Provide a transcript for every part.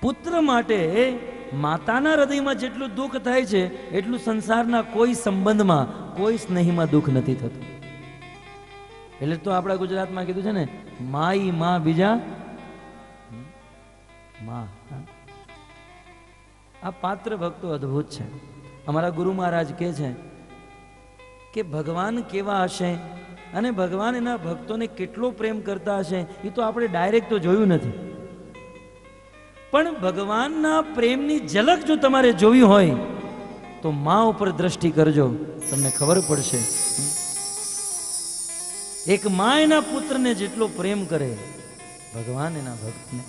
પુત્ર માટે માતાના હૃદયમાં જેટલું દુઃખ થાય છે એટલું સંસારના કોઈ સંબંધમાં, કોઈ સ્નેહીમાં દુઃખ નથી થતું. એટલે તો આપણા ગુજરાતમાં કીધું છે ને, માઈ માં બીજા માં. આ પાત્ર ભક્તો અદ્ભુત છે. અમારા ગુરુ મહારાજ કહે છે કે ભગવાન કેવા હશે અને ભગવાન એના ભક્તોને કેટલો પ્રેમ કરતા હશે એ તો આપણે ડાયરેક્ટ તો જોયું નથી, પણ ભગવાનના પ્રેમની ઝલક જો તમારે જોવી હોય તો માં ઉપર દ્રષ્ટિ કરજો, તમને ખબર પડશે. એક માં એના પુત્રને જેટલો પ્રેમ કરે, ભગવાન એના ભક્તને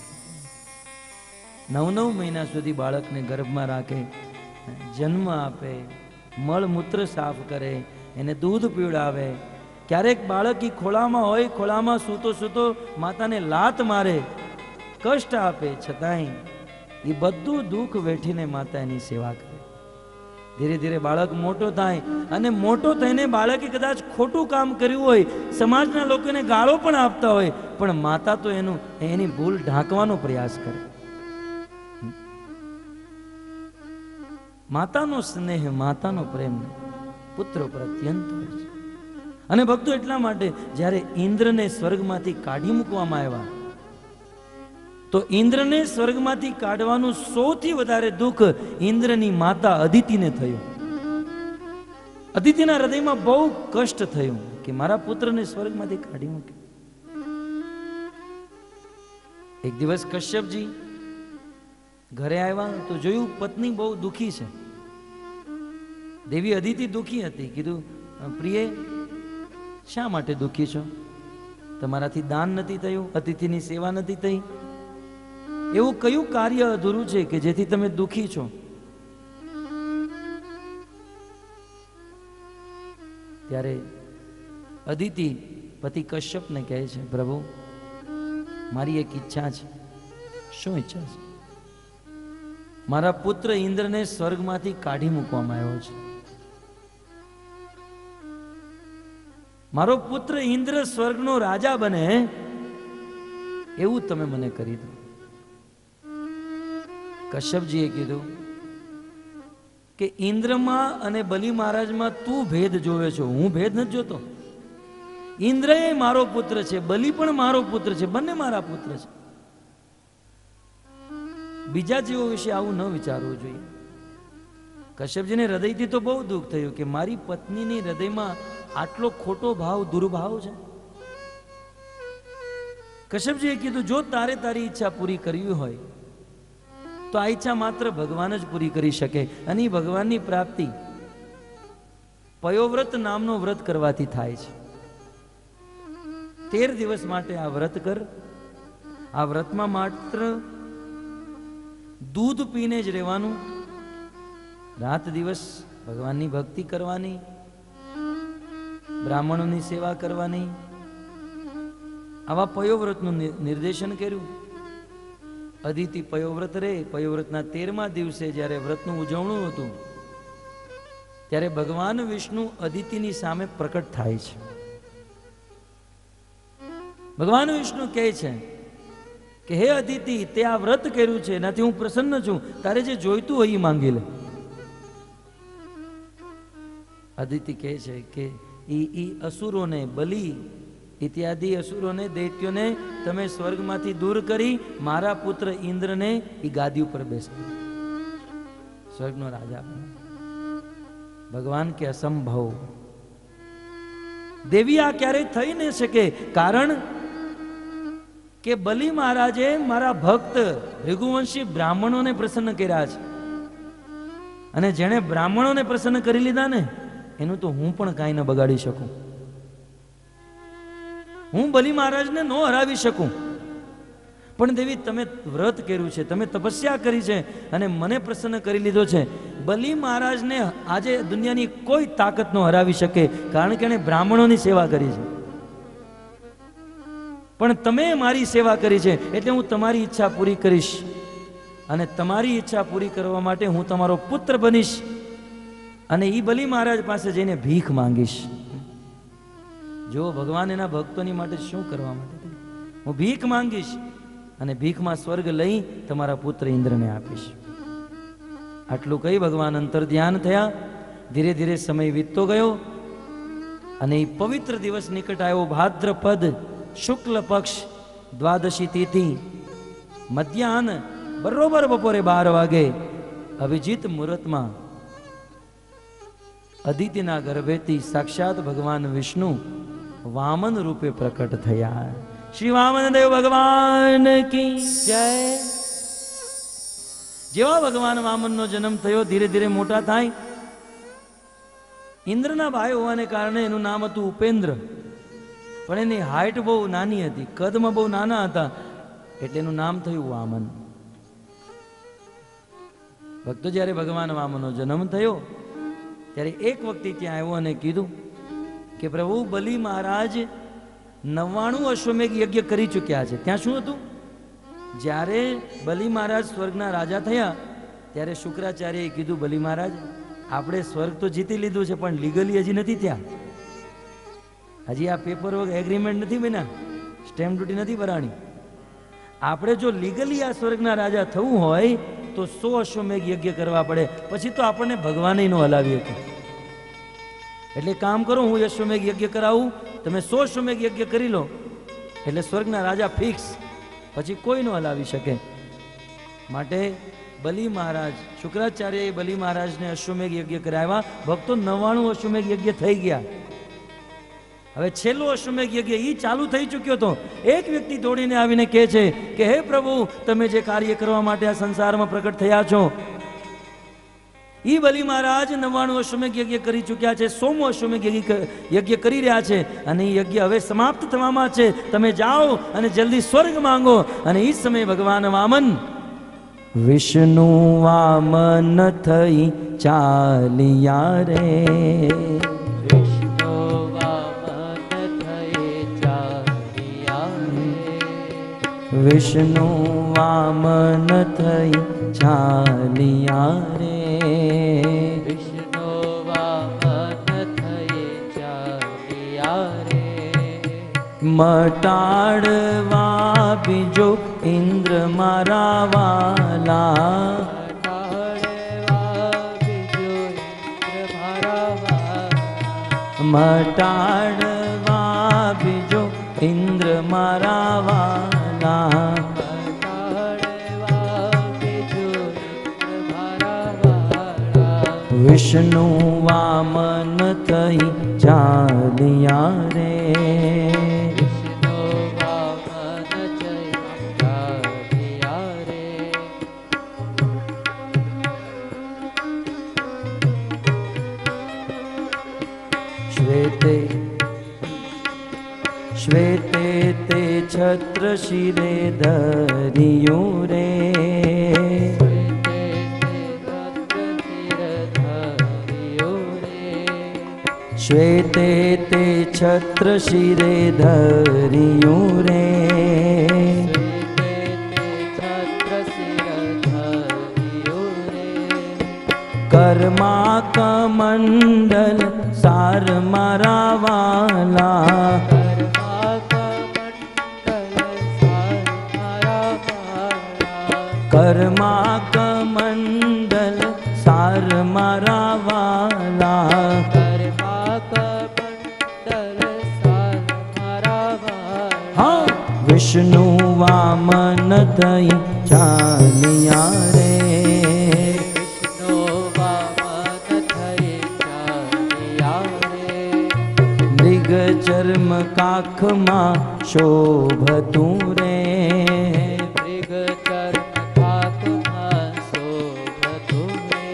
9 મહિના સુધી બાળકને ગર્ભમાં રાખે, જન્મ આપે, મળમૂત્ર સાફ કરે, એને દૂધ પીવડાવે. ક્યારેક બાળક ઈ ખોળામાં હોય, ખોળામાં સૂતો સૂતો માતાને લાત મારે, કષ્ટ આપે, છતાંય એ બધું દુઃખ વેઠીને માતા એની સેવા કરે. ધીરે ધીરે બાળક મોટો થાય અને મોટો થઈને બાળકે કદાચ ખોટું કામ કર્યું હોય, સમાજના લોકોને ગાળો પણ આપતા હોય, પણ માતા તો એની ભૂલ ઢાંકવાનો પ્રયાસ કરે. માતાનો સ્નેહ, માતાનો પ્રેમ પુત્ર પર અત્યંત હોય છે. અને ભક્તો એટલા માટે જ્યારે ઇન્દ્રને સ્વર્ગમાંથી કાઢી મૂકવામાં આવ્યા તો ઇન્દ્રને સ્વર્ગમાંથી કાઢવાનું સૌથી વધારે દુઃખ ઇન્દ્રની માતા અદિતિને થયું. અદિતિના હૃદયમાં બહુ કષ્ટ થયું કે મારા પુત્રને સ્વર્ગમાંથી કાઢી મૂક્યો. એક દિવસ કશ્યપજી ઘરે આવ્યા તો જોયું પત્ની બહુ દુઃખી છે. દેવી અદિતિ દુઃખી હતી. કીધું, પ્રિય શા માટે દુઃખી છો? તમારાથી દાન નથી થયું, અતિથિની સેવા નથી થઈ, એવું કયું કાર્ય અધૂરું છે કે જેથી તમે દુઃખી છો? ત્યારે અદિતિ પતિ કશ્યપને કહે છે, પ્રભુ મારી એક ઈચ્છા છે. શું ઈચ્છા છે? મારા પુત્ર ઇન્દ્રને સ્વર્ગમાંથી કાઢી મૂકવામાં આવ્યો છે. મારો પુત્ર ઇન્દ્ર સ્વર્ગનો રાજા બને એવું તમે મને કરી દો. કશ્યપજીએ કીધું કે ઇન્દ્રમાં અને બલિ મહારાજમાં તું ભેદ જોવે છો, હું ભેદ નથી જોતો. ઇન્દ્ર એ મારો પુત્ર છે, બલિ પણ મારો પુત્ર છે, બંને મારા પુત્ર છે. બીજા જીવો વિશે આવું ન વિચારવું જોઈએ. કશ્યપજીને હૃદયથી તો બહુ દુઃખ થયું કે મારી પત્નીની હૃદયમાં આટલો ખોટો ભાવ, દુર્ભાવ છે. કશ્યપજીએ કીધું, જો તારે તારી ઈચ્છા પૂરી કરવી હોય તો આ ઈચ્છા માત્ર ભગવાન જ પૂરી કરી શકે. અને એ ભગવાનની પ્રાપ્તિ પયોવ્રત નામનો વ્રત કરવાથી થાય છે. 13 દિવસ માટે આ વ્રત કર. આ વ્રતમાં માત્ર દૂધ પીને જ રહેવાનું, રાત દિવસ ભગવાનની ભક્તિ કરવાની, બ્રાહ્મણોની સેવા કરવાની. આવા પયોવ્રતનું નિર્દેશન કર્યું. અદિતિ પયોવ્રત રે. પયોવ્રતના 13મા દિવસે જ્યારે વ્રતનું ઉજવણું હતું ત્યારે ભગવાન વિષ્ણુ અદિતિની સામે પ્રકટ થાય છે. ભગવાન વિષ્ણુ કહે છે કે હે અદિતિ, તે આ વ્રત કર્યું છે, એનાથી હું પ્રસન્ન છું, તારે જે જોઈતું હોય એ માંગી લે. અદિતિ કહે છે કે ઈ અસુરોને, બલિ ઇત્યાદિ અસુરોને, દૈત્યોને તમે સ્વર્ગમાંથી દૂર કરી મારા પુત્ર ઇન્દ્રને એ ગાદી ઉપર બેસાડો, સ્વર્ગનો રાજા બને. ભગવાન કે અસંભવ. દેવી આ ક્યારેય થઈ ન શકે, કારણ કે બલિ મહારાજે મારા ભક્ત ભૃગુવંશી બ્રાહ્મણોને પ્રસન્ન કર્યા છે, અને જેણે બ્રાહ્મણોને પ્રસન્ન કરી લીધા ને એનું તો હું પણ કાંઈ ન બગાડી શકું. હું બલિ મહારાજને ન હરાવી શકું. પણ દેવી, તમે વ્રત કર્યું છે, તમે તપસ્યા કરી છે અને મને પ્રસન્ન કરી લીધો છે. બલિ મહારાજને આજે દુનિયાની કોઈ તાકાત ન હરાવી શકે, કારણ કે એણે બ્રાહ્મણોની સેવા કરી છે. પણ તમે મારી સેવા કરી છે એટલે હું તમારી ઈચ્છા પૂરી કરીશ, અને તમારી ઈચ્છા પૂરી કરવા માટે હું તમારો પુત્ર બનીશ, અને એ બલિ મહારાજ પાસે જઈને ભીખ માંગીશ. જો ભગવાન એના ભક્તોની માટે શું કરવા માટે, હું ભીખ માંગીશ. અને ભીખમાં સ્વર્ગ લઈ તમારા પુત્ર ઇન્દ્રને આપીશ. આટલું કહી ભગવાન અંતર ધ્યાન થયા. ધીરે ધીરે સમય વીતતો ગયો અને એ પવિત્ર દિવસ નિકટ આવ્યો. ભાદ્રપદ શુક્લ પક્ષ દ્વાદશી તિથિ મધ્યાહન બરોબર બપોરે 12 વાગે અભિજીત મુહૂર્તમાં અદિતિના ગર્ભેથી સાક્ષાત ભગવાન વિષ્ણુ વામન રૂપે પ્રકટ થયા. શ્રી વામન દેવ ભગવાન કી જય. જેવા ભગવાન વામનનો જન્મ થયો, ધીરે ધીરે મોટા થાય. ઇન્દ્રના ભાઈ હોવાને કારણે એનું નામ હતું ઉપેન્દ્ર, પણ એની હાઈટ બહુ નાની હતી, કદમાં બહુ નાના હતા, એટલે એનું નામ થયું વામન. ભક્તો, જ્યારે ભગવાન વામનનો જન્મ થયો ત્યારે એક વ્યક્તિ ત્યાં આવ્યો અને કીધું કે પ્રભુ, બલિ મહારાજ 99 અશ્વમેઘ યજ્ઞ કરી ચૂક્યા છે. ત્યાં શું હતું? જ્યારે બલિ મહારાજ સ્વર્ગના રાજા થયા ત્યારે શુક્રાચાર્યએ કીધું, બલિ મહારાજ, આપણે સ્વર્ગ તો જીતી લીધું છે, પણ લીગલી હજી નથી થયા. હજી આ પેપર વર્ક એગ્રીમેન્ટ નથી બન્યા, સ્ટેમ્પ ડ્યુટી નથી ભરાણી. આપણે જો લીગલી આ સ્વર્ગના રાજા થવું હોય તો 100 અશ્વમેઘ યજ્ઞ કરવા પડે, પછી તો આપણને ભગવાન નો હલાવી શકે. એટલે કામ કરો, હું અશ્વમેઘ યજ્ઞ કરાવું, તમે 100 અશ્વમેઘ યજ્ઞ કરી લો, એટલે સ્વર્ગના રાજા ફિક્સ, પછી કોઈ નો હલાવી શકે. માટે બલિ મહારાજ, શુક્રાચાર્યએ બલિ મહારાજને અશ્વમેઘ યજ્ઞ કરાવ્યા. ભક્તો, 99 અશ્વમેઘ યજ્ઞ થઈ ગયા. હવે છેલ્લો અશ્વમેઘ યજ્ઞ ઈ ચાલુ થઈ ચૂક્યો હતો. એક વ્યક્તિ દોડીને આવીને કહે છે કે હે પ્રભુ, તમે જે કાર્ય કરવા માટે આ સંસારમાં પ્રકટ થયા છો, ઈ બલિ મહારાજ 99 અશ્વમેઘ યજ્ઞ કરી ચૂક્યા છે, 100મો અશ્વમેઘ યજ્ઞ કરી રહ્યા છે, અને એ યજ્ઞ હવે સમાપ્ત થવામાં છે. તમે જાઓ અને જલ્દી સ્વર્ગ માંગો. અને એ સમયે ભગવાન વામન, વિષ્ણુ વામન થઈ ચાલિયા રે, વિષ્ણુ વામન થઈ ચાલિયા રે, વિષ્ણુ વામન થઈ ચાલિયા રે. મટાડવા બીજો ઇન્દ્ર મારા વાલા, મટાડવા બીજો ઇન્દ્ર મારા વાલા, વિષ્ણુ વામન થઈ ચાલિયા રે, વિષ્ણુ વામન થઈ ચાલિયા રે. શ્વેતે શ્વેતે તે છત્ર શિરે ધર્યું રે, શ્વેતે તે છત્ર શિરે ધર્યું રે, કર્મા કમંડલ સાર મારા વાલા, કર્મા કમંડલ સાર મારા વાલા, વિષ્ણુ વામન થઈ ચાલિયા રે, વિષ્ણુ વામન થઈ ચાલિયા રે. મૃગ ચર્મ કાખમાં શોભતું રે, મૃગ ચર્મ કાખમાં શોભતું રે,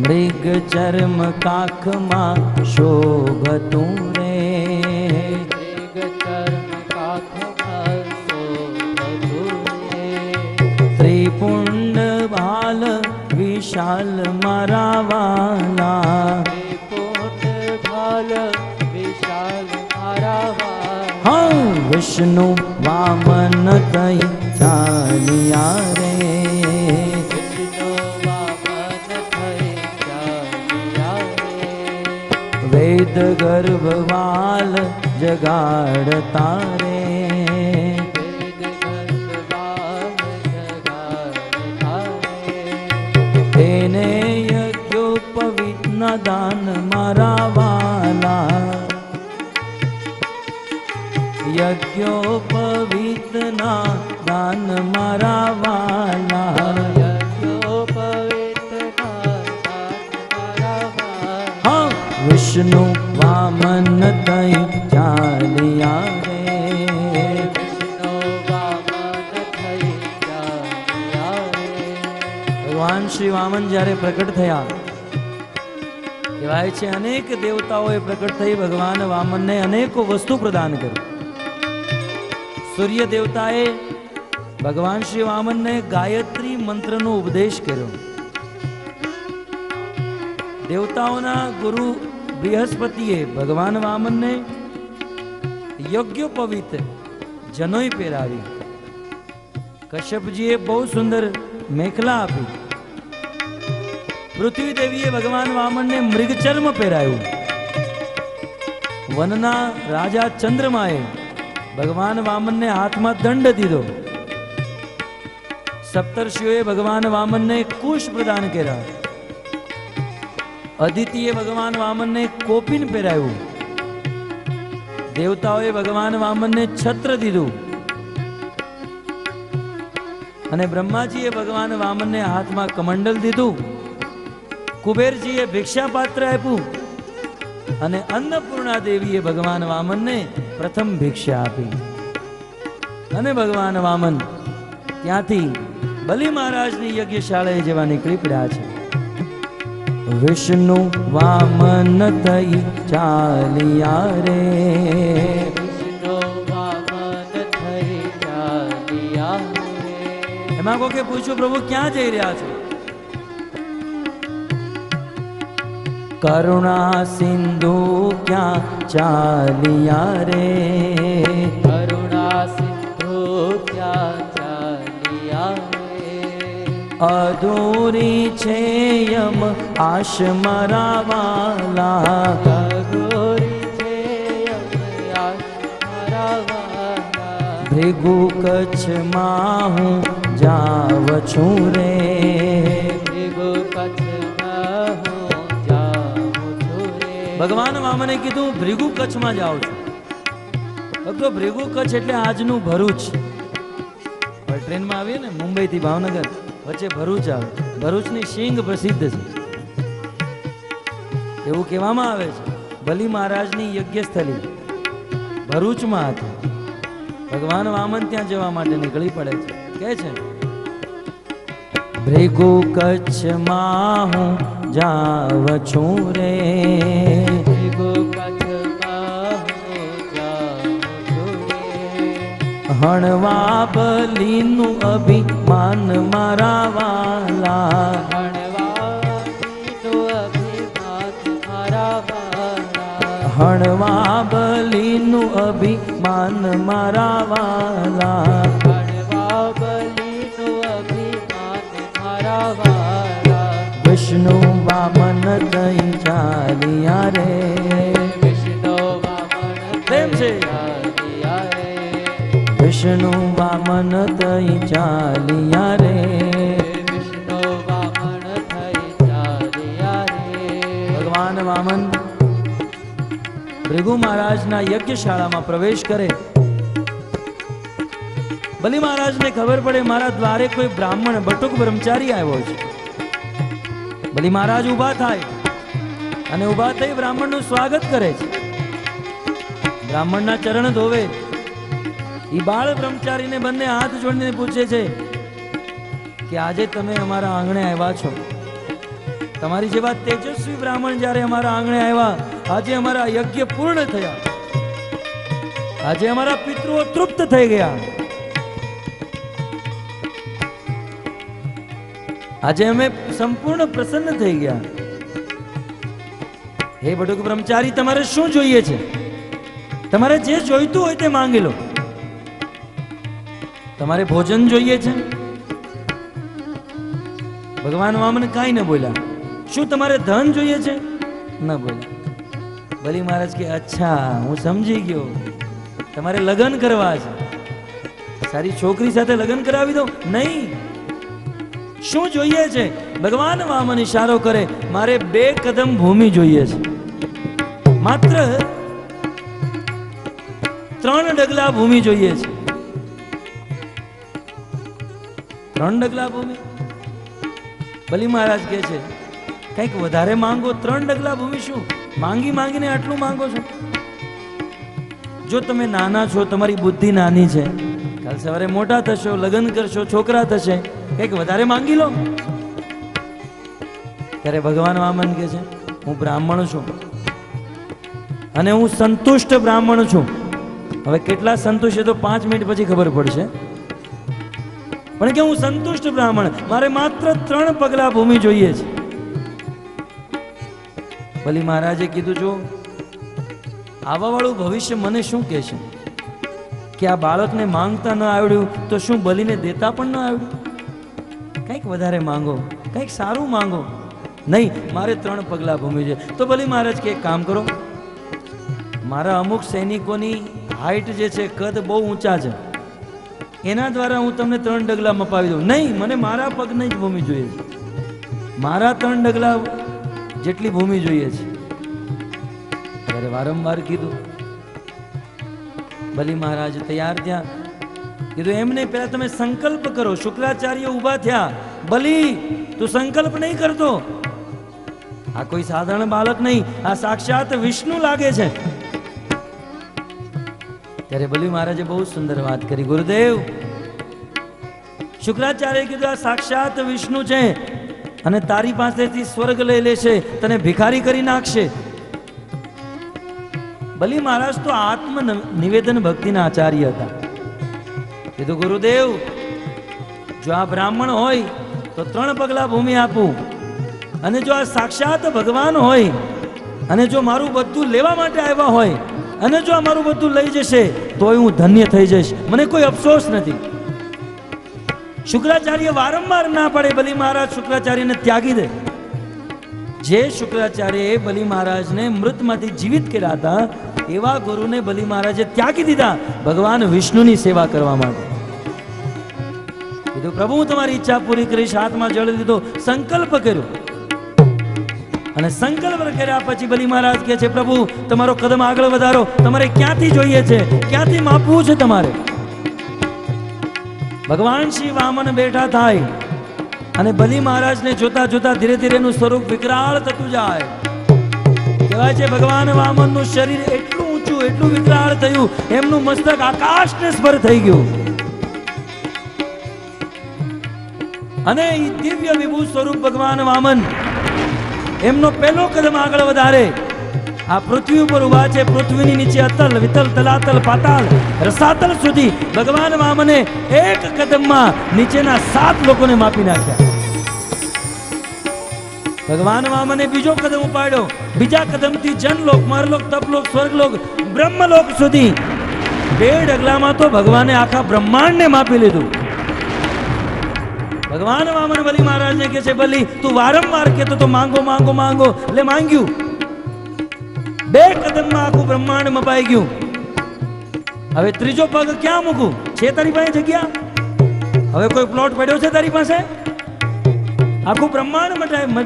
મૃગ ચર્મ કાખમાં શોભતું રે, ત્રિપુંડ ભાલ વિશાલ મારા વાલા, ત્રિપુંડ ભાલ વિશાલ મારા વાલા. હા, વિષ્ણુ વામન થઈ ચાલિયા રે, વિષ્ણુ વામન થઈ ચાલિયા રે. વેદ ગર્ભવાલ જગાડતા રે, વેદ ગર્ભ એને યજ્ઞોપવીતના દાન મારા વાલા, યજ્ઞોપવીતના દાન મારા વાલા, હા વિષ્ણુ વામન તઈ ચાલ્યા રે, ભગવાન શ્રી વામન જ્યારે પ્રકટ થયા, કહેવાય છે અનેક દેવતાઓએ પ્રકટ થઈ ભગવાન વામનને અનેકો વસ્તુ પ્રદાન કરી. સૂર્ય દેવતાએ ભગવાન શ્રી વામનને ગાયત્રી મંત્રનો ઉપદેશ કર્યો. દેવતાઓના ગુરુ બૃહસ્પતિએ ભગવાન વામનને યજ્ઞોપવીત જનોઈ પહેરાવી. કશ્યપજીએ બહુ સુંદર મેખલા આપી. પૃથ્વી દેવીએ ભગવાન વામનને મૃગચર્મ પહેરાયું. વનના રાજા ચંદ્રમાએ ભગવાન વામનને હાથમાં દંડ દીધો. સપ્તર્ષિઓએ ભગવાન વામનને કુશ પ્રદાન કર્યા. અદિતિએ ભગવાન વામનને કોપિન પહેરાયું. દેવતાઓએ ભગવાન વામનને છત્ર દીધું અને બ્રહ્માજીએ ભગવાન વામનને હાથમાં કમંડલ દીધું. કુબેરજીએ ભિક્ષા પાત્ર આપ્યું અને અન્નપૂર્ણા દેવીએ ભગવાન વામનને પ્રથમ ભિક્ષા આપી. અને ભગવાન વામન ત્યાંથી બલિ મહારાજની યજ્ઞશાળાએ જેવા નીકળી પડ્યા છે. વિષ્ણુ વામન થઈ ચાલ્યા રે, એમાં કોકે પૂછ્યું પ્રભુ ક્યાં જઈ રહ્યા છો? કરુણા સિંધુ ક્યાં ચાલ્યા રે, કરુણા સિંધુ ક્યાં ચાલ્યા રે, અધૂરી છે યમ આશ મારા વાલા, અઘોરી છે યમ આશ મારા વાલા, ભૃગુ કચ્છમાં હું જાવ છું રે, ભૃગુ કચ્છમાં હું જાઉં છું રે. ભગવાન વામને કીધું ભૃગુ કચ્છમાં જાઉં છું. ભક્તો ભૃગુ કચ્છ એટલે આજનું ભરૂચ. હવે ટ્રેનમાં આવીએ ને મુંબઈ થી ભાવનગર વચ્ચે ભરૂચ આવે. ભરૂચની શીંગ પ્રસિદ્ધ છે એવું કહેવામાં આવે છે. બલિ મહારાજની યજ્ઞસ્થલી ભરૂચમાં હતી. ભગવાન વામન ત્યાં જવા માટે નીકળી પડે છે. કે છે ભૃગુ કચ્છમાં હું જાવ છું રે, ભૃગુ કચ્છમાં હું જાઉં છું રે, હણવા બલીનું અભિમાન મારા વાલા, હણવાલીનું અભિમાન મારા વાલા, હણવા બલીનું અભિમાન મારા વાલા, હણવા બલીનું અભિમાન મારા વાલા, વિષ્ણુ વામન દઈ ચાલ્યા રે, વિષ્ણુ વામન પ્રેમ છે. ચાલ્યા રે, વિષ્ણુ વામન દઈ ચાલ્યા રે, વિષ્ણુ વામન થઈ ચાલ્યા રે. ભગવાન વામન ભૃગુ મહારાજના યજ્ઞશાળામાં પ્રવેશ કરે. બલિ મહારાજને ખબર પડે મારા દ્વારે કોઈ બ્રાહ્મણ બટુક બ્રહ્મચારી આવ્યો છે. બલિ મહારાજ ઊભા થાય અને ઊભા થઈ બ્રાહ્મણનું સ્વાગત કરે છે. બ્રાહ્મણના ચરણ ધોવે. એ બાળ બ્રહ્મચારીને બંને હાથ જોડીને પૂછે છે કે આજે તમે અમારા આંગણે આવ્યા છો. તમારી જેવા તેજસ્વી બ્રાહ્મણ જ્યારે અમારા આંગણે આવ્યા, આજે અમારા યજ્ઞ પૂર્ણ થયા, આજે અમારા પિતૃઓ તૃપ્ત થઈ ગયા, આજે અમે સંપૂર્ણ પ્રસન્ન થઈ ગયા. હે બટુક બ્રહ્મચારી, તમારે શું જોઈએ છે? તમારે જે જોઈતું હોય તે માંગી લો. તમારે ભોજન જોઈએ છે? ભગવાન વામન કાંઈ ન બોલ્યા. શું તમારે ધન જોઈએ છે? ન બોલ્યા. બલિ મહારાજ કે અચ્છા, હું સમજી ગયો, તમારે લગ્ન કરવા છે. સારી છોકરી સાથે લગ્ન કરાવી દો? નહીં, શું જોઈએ છે? ભગવાન વામન ઈશારો કરે, મારે 2 કદમ ભૂમિ જોઈએ છે, માત્ર 3 ડગલા ભૂમિ જોઈએ છે. 3 ડગલા ભૂમિ. બલી મહારાજ કહે છે કંઈક વધારે માંગો. 3 ડગલા ભૂમિ શું માંગી માંગીને આટલું માંગો છો? જો તમે નાના છો, તમારી બુદ્ધિ નાની છે, કાલ સવારે મોટા થશો, લગ્ન કરશો, છોકરા થશે, કંઈક વધારે માંગી લો. ત્યારે ભગવાન વામન કહે છે હું બ્રાહ્મણ છું અને હું સંતુષ્ટ બ્રાહ્મણ છું. હવે કેટલા સંતુષ્ટ છે તો 5 મિનિટ પછી ખબર પડશે, પણ કે હું સંતુષ્ટ બ્રાહ્મણ, મારે માત્ર 3 પગલા ભૂમિ જોઈએ છે. બલી મહારાજે કીધું જો આવા વાળું ભવિષ્ય મને શું કહેશે કે આ બાળકને માંગતા ન આવડ્યું તો શું બલીને દેતા પણ ન આવડ્યું? કંઈક વધારે માંગો, કંઈક સારું માંગો. નહીં, મારે 3 પગલા ભૂમિ છે. તો બલી મહારાજ કે એક કામ કરો, મારા અમુક સૈનિકોની હાઈટ જે છે, કદ બહુ ઊંચા છે, એના દ્વારા હું તમને 3 ડગલા મપાવી દઉં. નહીં, મને મારા પગની જ ભૂમિ જોઈએ છે, મારા 3 ડગલા જેટલી ભૂમિ જોઈએ છે. ત્યારે વારંવાર કીધું. બલી મહારાજ તૈયાર થયા. કીધું એમને પહેલા તમે સંકલ્પ કરો. શુક્રાચાર્ય ઊભા થયા. બલી, તું સંકલ્પ નહીં કરતો, આ કોઈ સાધારણ બાળક નહીં, આ સાક્ષાત વિષ્ણુ લાગે છે. ત્યારે બલી મહારાજે બહુ સુંદર વાત કરી. ગુરુદેવ, શુક્રાચાર્ય કીધું આ સાક્ષાત વિષ્ણુ છે અને તારી પાસેથી સ્વર્ગ લઈ લેશે, તને ભિખારી કરી નાખશે. બલી મહારાજ તો આત્મ નિવેદન ભક્તિના આચાર્ય હતા. કીધું ગુરુદેવ, જો આ બ્રાહ્મણ હોય તો 3 પગલા ભૂમિ આપું, અને જો આ સાક્ષાત ભગવાન હોય અને જો મારું બધું લેવા માટે આવ્યા હોય અને જો આ મારું બધું લઈ જશે તોય હું ધન્ય થઈ જઈશ, મને કોઈ અફસોસ નથી. શુક્રાચાર્ય વારંવાર ના પડે, બલી મહારાજ શુક્રાચાર્યને ત્યાગી દે. જે શુક્રાચાર્યએ બલી મહારાજને મૃતમાંથી જીવિત કર્યા હતા, એવા ગુરુને બલી મહારાજે ત્યાગી દીધા ભગવાન વિષ્ણુની સેવા કરવા માટે. કીધું પ્રભુ હું તમારી ઈચ્છા પૂરી કરીશ. હાથમાં જળ લીધો, સંકલ્પ કર્યો, અને સંકલ્પ કર્યા પછી બલી મહારાજ કહે છે પ્રભુ તમારો કદમ આગળ વધારો, તમારે ક્યાંથી જોઈએ છે, ક્યાંથી માપવું છે તમારે? ભગવાન શ્રી વામન બેઠા થાય અને બલી મહારાજને જોતા જોતા ધીરે ધીરે એનું સ્વરૂપ વિકરાળ થતું જાય. કહેવાય છે ભગવાન વામનનું શરીર એટલું ઊંચું, એટલું વિકરાળ થયું, એમનું મસ્તક આકાશને સ્પર્શ થઈ ગયું. અને એ દિવ્ય વિભૂ સ્વરૂપ ભગવાન વામન એમનો પહેલો કદમ આગળ વધારે. આ પૃથ્વી ઉપર ઉભા છે, પૃથ્વીની નીચે અતલ વિતલ તલાતલ પાતાલ રસાતલ સુધી ભગવાન વામને એક કદમમાં નીચેના 7 લોકોને માપી નાખ્યા. ભગવાન વામને બીજો કદમ ઉપાડ્યો, બીજા કદમથી જનલોક, મરલોક, તપલોક, સ્વર્ગલોક, બ્રહ્મલોક સુધી 2 ડગલામાં તો ભગવાને આખા બ્રહ્માંડને માપી લીધું. ભગવાન વામન બલી મહારાજને કહે છે બલી તું વારંવાર કહેતો તો માંગો માંગો માંગો, એટલે માંગ્યું. 2 કદમમાં આખું બ્રહ્માંડ મપાઈ ગયું. હવે ત્રીજો પગ ક્યાં મૂકું? છે તારી પાસે જગ્યા? હવે કોઈ પ્લોટ પડ્યો છે તારી પાસે? આખું બ્રહ્માંડ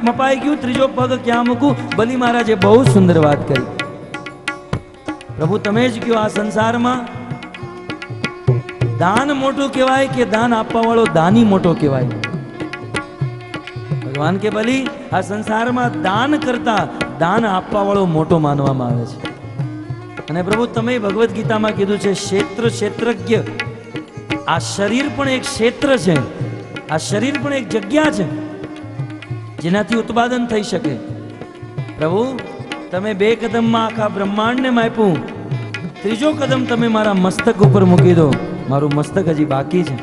મપાઈ ગયું, ત્રીજો પગ ક્યાં મૂકું? બલી મહારાજે બહુ સુંદર વાત કરી. પ્રભુ તમે જ કહો, આ સંસારમાં દાન મોટું કહેવાય કે દાન આપવા વાળો દાની મોટો કહેવાય? ભગવાન કે બલી આ સંસારમાં દાન કરતા દાન આપવા વાળો મોટો માનવામાં આવે છે. અને પ્રભુ તમે ભગવદ્ ગીતામાં કીધું છે ક્ષેત્ર ક્ષેત્રજ્ઞ. આ શરીર પણ એક ક્ષેત્ર છે, આ શરીર પણ એક જગ્યા છે જેનાથી ઉત્પાદન થઈ શકે. પ્રભુ તમે 2 કદમમાં આખા બ્રહ્માંડને માપ્યું, ત્રીજો કદમ તમે મારા મસ્તક ઉપર મૂકી દો, મારું મસ્તક હજી બાકી છે.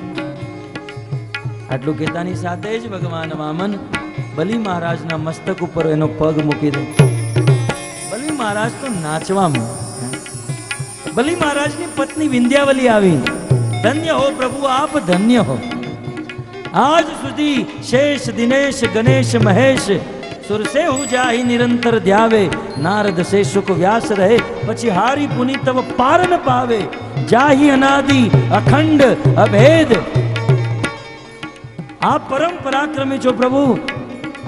આટલું કહેતાની સાથે જ ભગવાન વામન બલી મહારાજના મસ્તક ઉપર એનો પગ મૂકી દે. બલી મહારાજ તો નાચવા માંડ્યા. બલી મહારાજની પત્ની વિંધ્યાવલી આવી. ધન્ય હો પ્રભુ, આપ ધન્ય હો. આજ સુધી શેષ દિનેશ ગણેશ મહેશ સુરસે હું જાહી નિરંતર ધ્યાવે, નારદ સે સુખ વ્યાસ રહે પછી હારી પુની તવ પાર ન પાવે, જાહી અનાદિ અખંડ અભેદ. આપ પરમ પરાક્રમી છો પ્રભુ.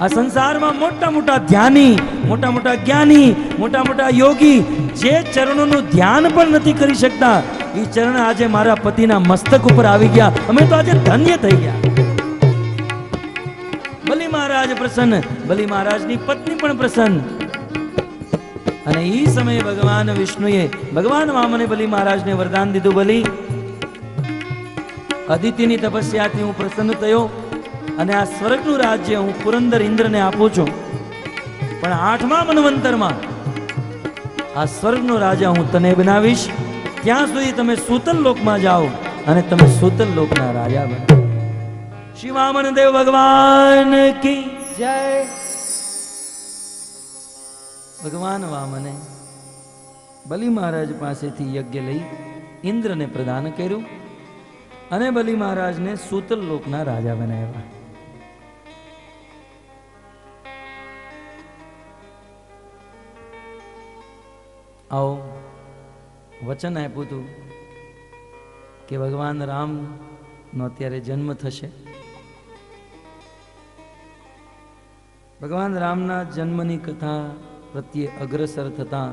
આ સંસારમાં મોટા મોટા ધ્યાની, મોટા મોટા જ્ઞાની, મોટા મોટા યોગી જે ચરણોનું ધ્યાન પણ નથી કરી શકતા, એ ચરણ આજે મારા પતિના મસ્તક ઉપર આવી ગયા. અમે તો આજે ધન્ય થઈ ગયા. બલી મહારાજ પ્રસન્ન, બલી મહારાજની પત્ની પણ પ્રસન્ન. અને એ સમયે ભગવાન વિષ્ણુએ ભગવાન વામને બલી મહારાજને વરદાન દીધું, બલી અદિતિની તપસ્યાથી હું પ્રસન્ન થયો અને આ સ્વર્ગનું રાજ્ય હું પુરંદર ઇન્દ્રને આપું છું, પણ 8મા મન્વંતરમાં આ સ્વર્ગનો રાજા હું તને બનાવીશ. ત્યાં સુધી તમે સૂતલ લોકમાં જાઓ અને તમે સૂતલ લોકના રાજા બનો. શ્રી વામન દેવ ભગવાન કી જય. ભગવાન વામને બલિ મહારાજ પાસેથી યજ્ઞ લઈ ઇન્દ્રને પ્રદાન કર્યું અને બલિ મહારાજને સૂતલ લોકના રાજા બનાવ્યા. આવો વચન આપ્યું હતું કે ભગવાન રામનો અત્યારે જન્મ થશે. ભગવાન રામના જન્મની કથા પ્રત્યે અગ્રસર થતા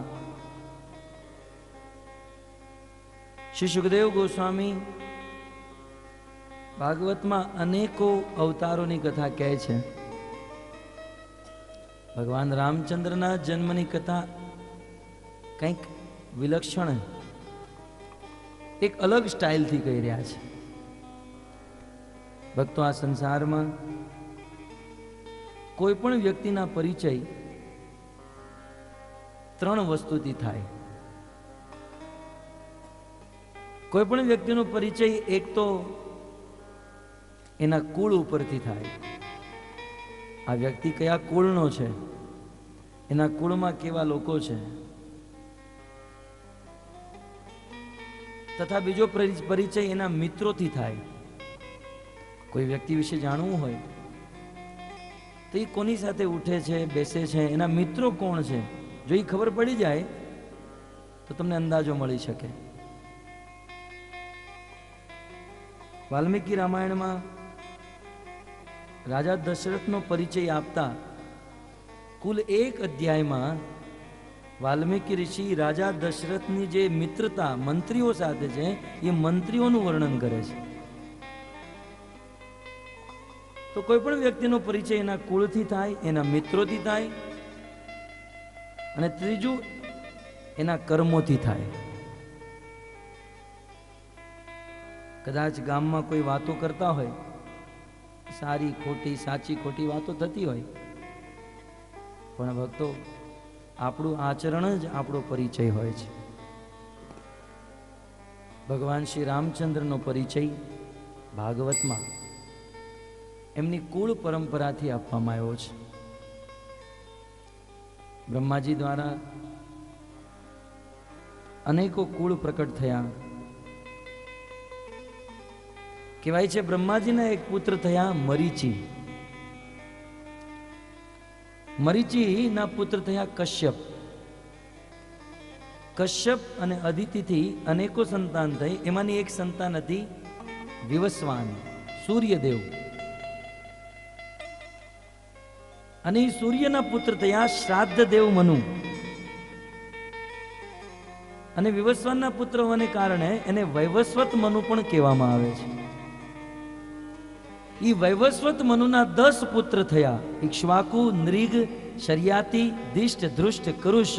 શ્રી સુખદેવ ગોસ્વામી ભાગવતમાં અનેકો અવતારોની કથા કહે છે. ભગવાન રામચંદ્રના જન્મની કથા કંઈક વિલક્ષણ, એક અલગ સ્ટાઇલથી કહી રહ્યા છે. ભક્તો, આ સંસારમાં કોઈ પણ વ્યક્તિના પરિચય 3 વસ્તુથી થાય. કોઈ પણ વ્યક્તિનો પરિચય એક તો એના કુળ ઉપરથી થાય. આ વ્યક્તિ કયા કુળનો છે, એના કુળમાં કેવા લોકો છે. તથા બીજો પરિચય એના મિત્રોથી થાય. કોઈ વ્યક્તિ વિશે જાણવું હોય તો એ કોની સાથે ઉઠે છે, બેસે છે, એના મિત્રો કોણ છે, જો એ ખબર પડી જાય તો તમને અંદાજો મળી શકે. વાલ્મીકી રામાયણમાં રાજા દશરથનો પરિચય આપતા કુલ 1 અધ્યાયમાં વાલ્મીકી ઋષિ રાજા દશરથની જે મિત્રતા મંત્રીઓ સાથે છે એ મંત્રીઓનું વર્ણન કરે છે. તો કોઈ પણ વ્યક્તિનો પરિચય એના કુળથી થાય, એના મિત્રોથી થાય, અને ત્રીજું એના કર્મોથી થાય. કદાચ ગામમાં કોઈ વાતો કરતા હોય, સારી ખોટી, સાચી ખોટી વાતો થતી હોય, પણ ભક્તો આપણું આચરણ જ આપણો પરિચય હોય છે. ભગવાન શ્રી રામચંદ્રનો પરિચય ભાગવતમાં એમની કુળ પરંપરાથી આપવામાં આવ્યો છે. બ્રહ્માજી દ્વારા અનેકો કુળ પ્રકટ થયા. કહેવાય છે બ્રહ્માજીના એક પુત્ર થયા મરીચી. મરીચીના પુત્ર થયા કશ્યપ. કશ્યપ અને અદિતિથી અનેકો સંતાન થઈ. એમાંની એક સંતાન હતી વિવસ્વાન, સૂર્યદેવ. અને સૂર્યના પુત્ર થયા શ્રાદ્ધદેવ મનુ. અને વિવસ્વાનના પુત્ર હોવાને કારણે એને વૈવસ્વત મનુ પણ કહેવામાં આવે છે. એ વૈવસ્વત મનુના 10 પુત્ર થયા. ઇક્ષ્વાકુ, નૃગ, શર્યાતિ, દિષ્ટ, ધૃષ્ટ, કરુષ,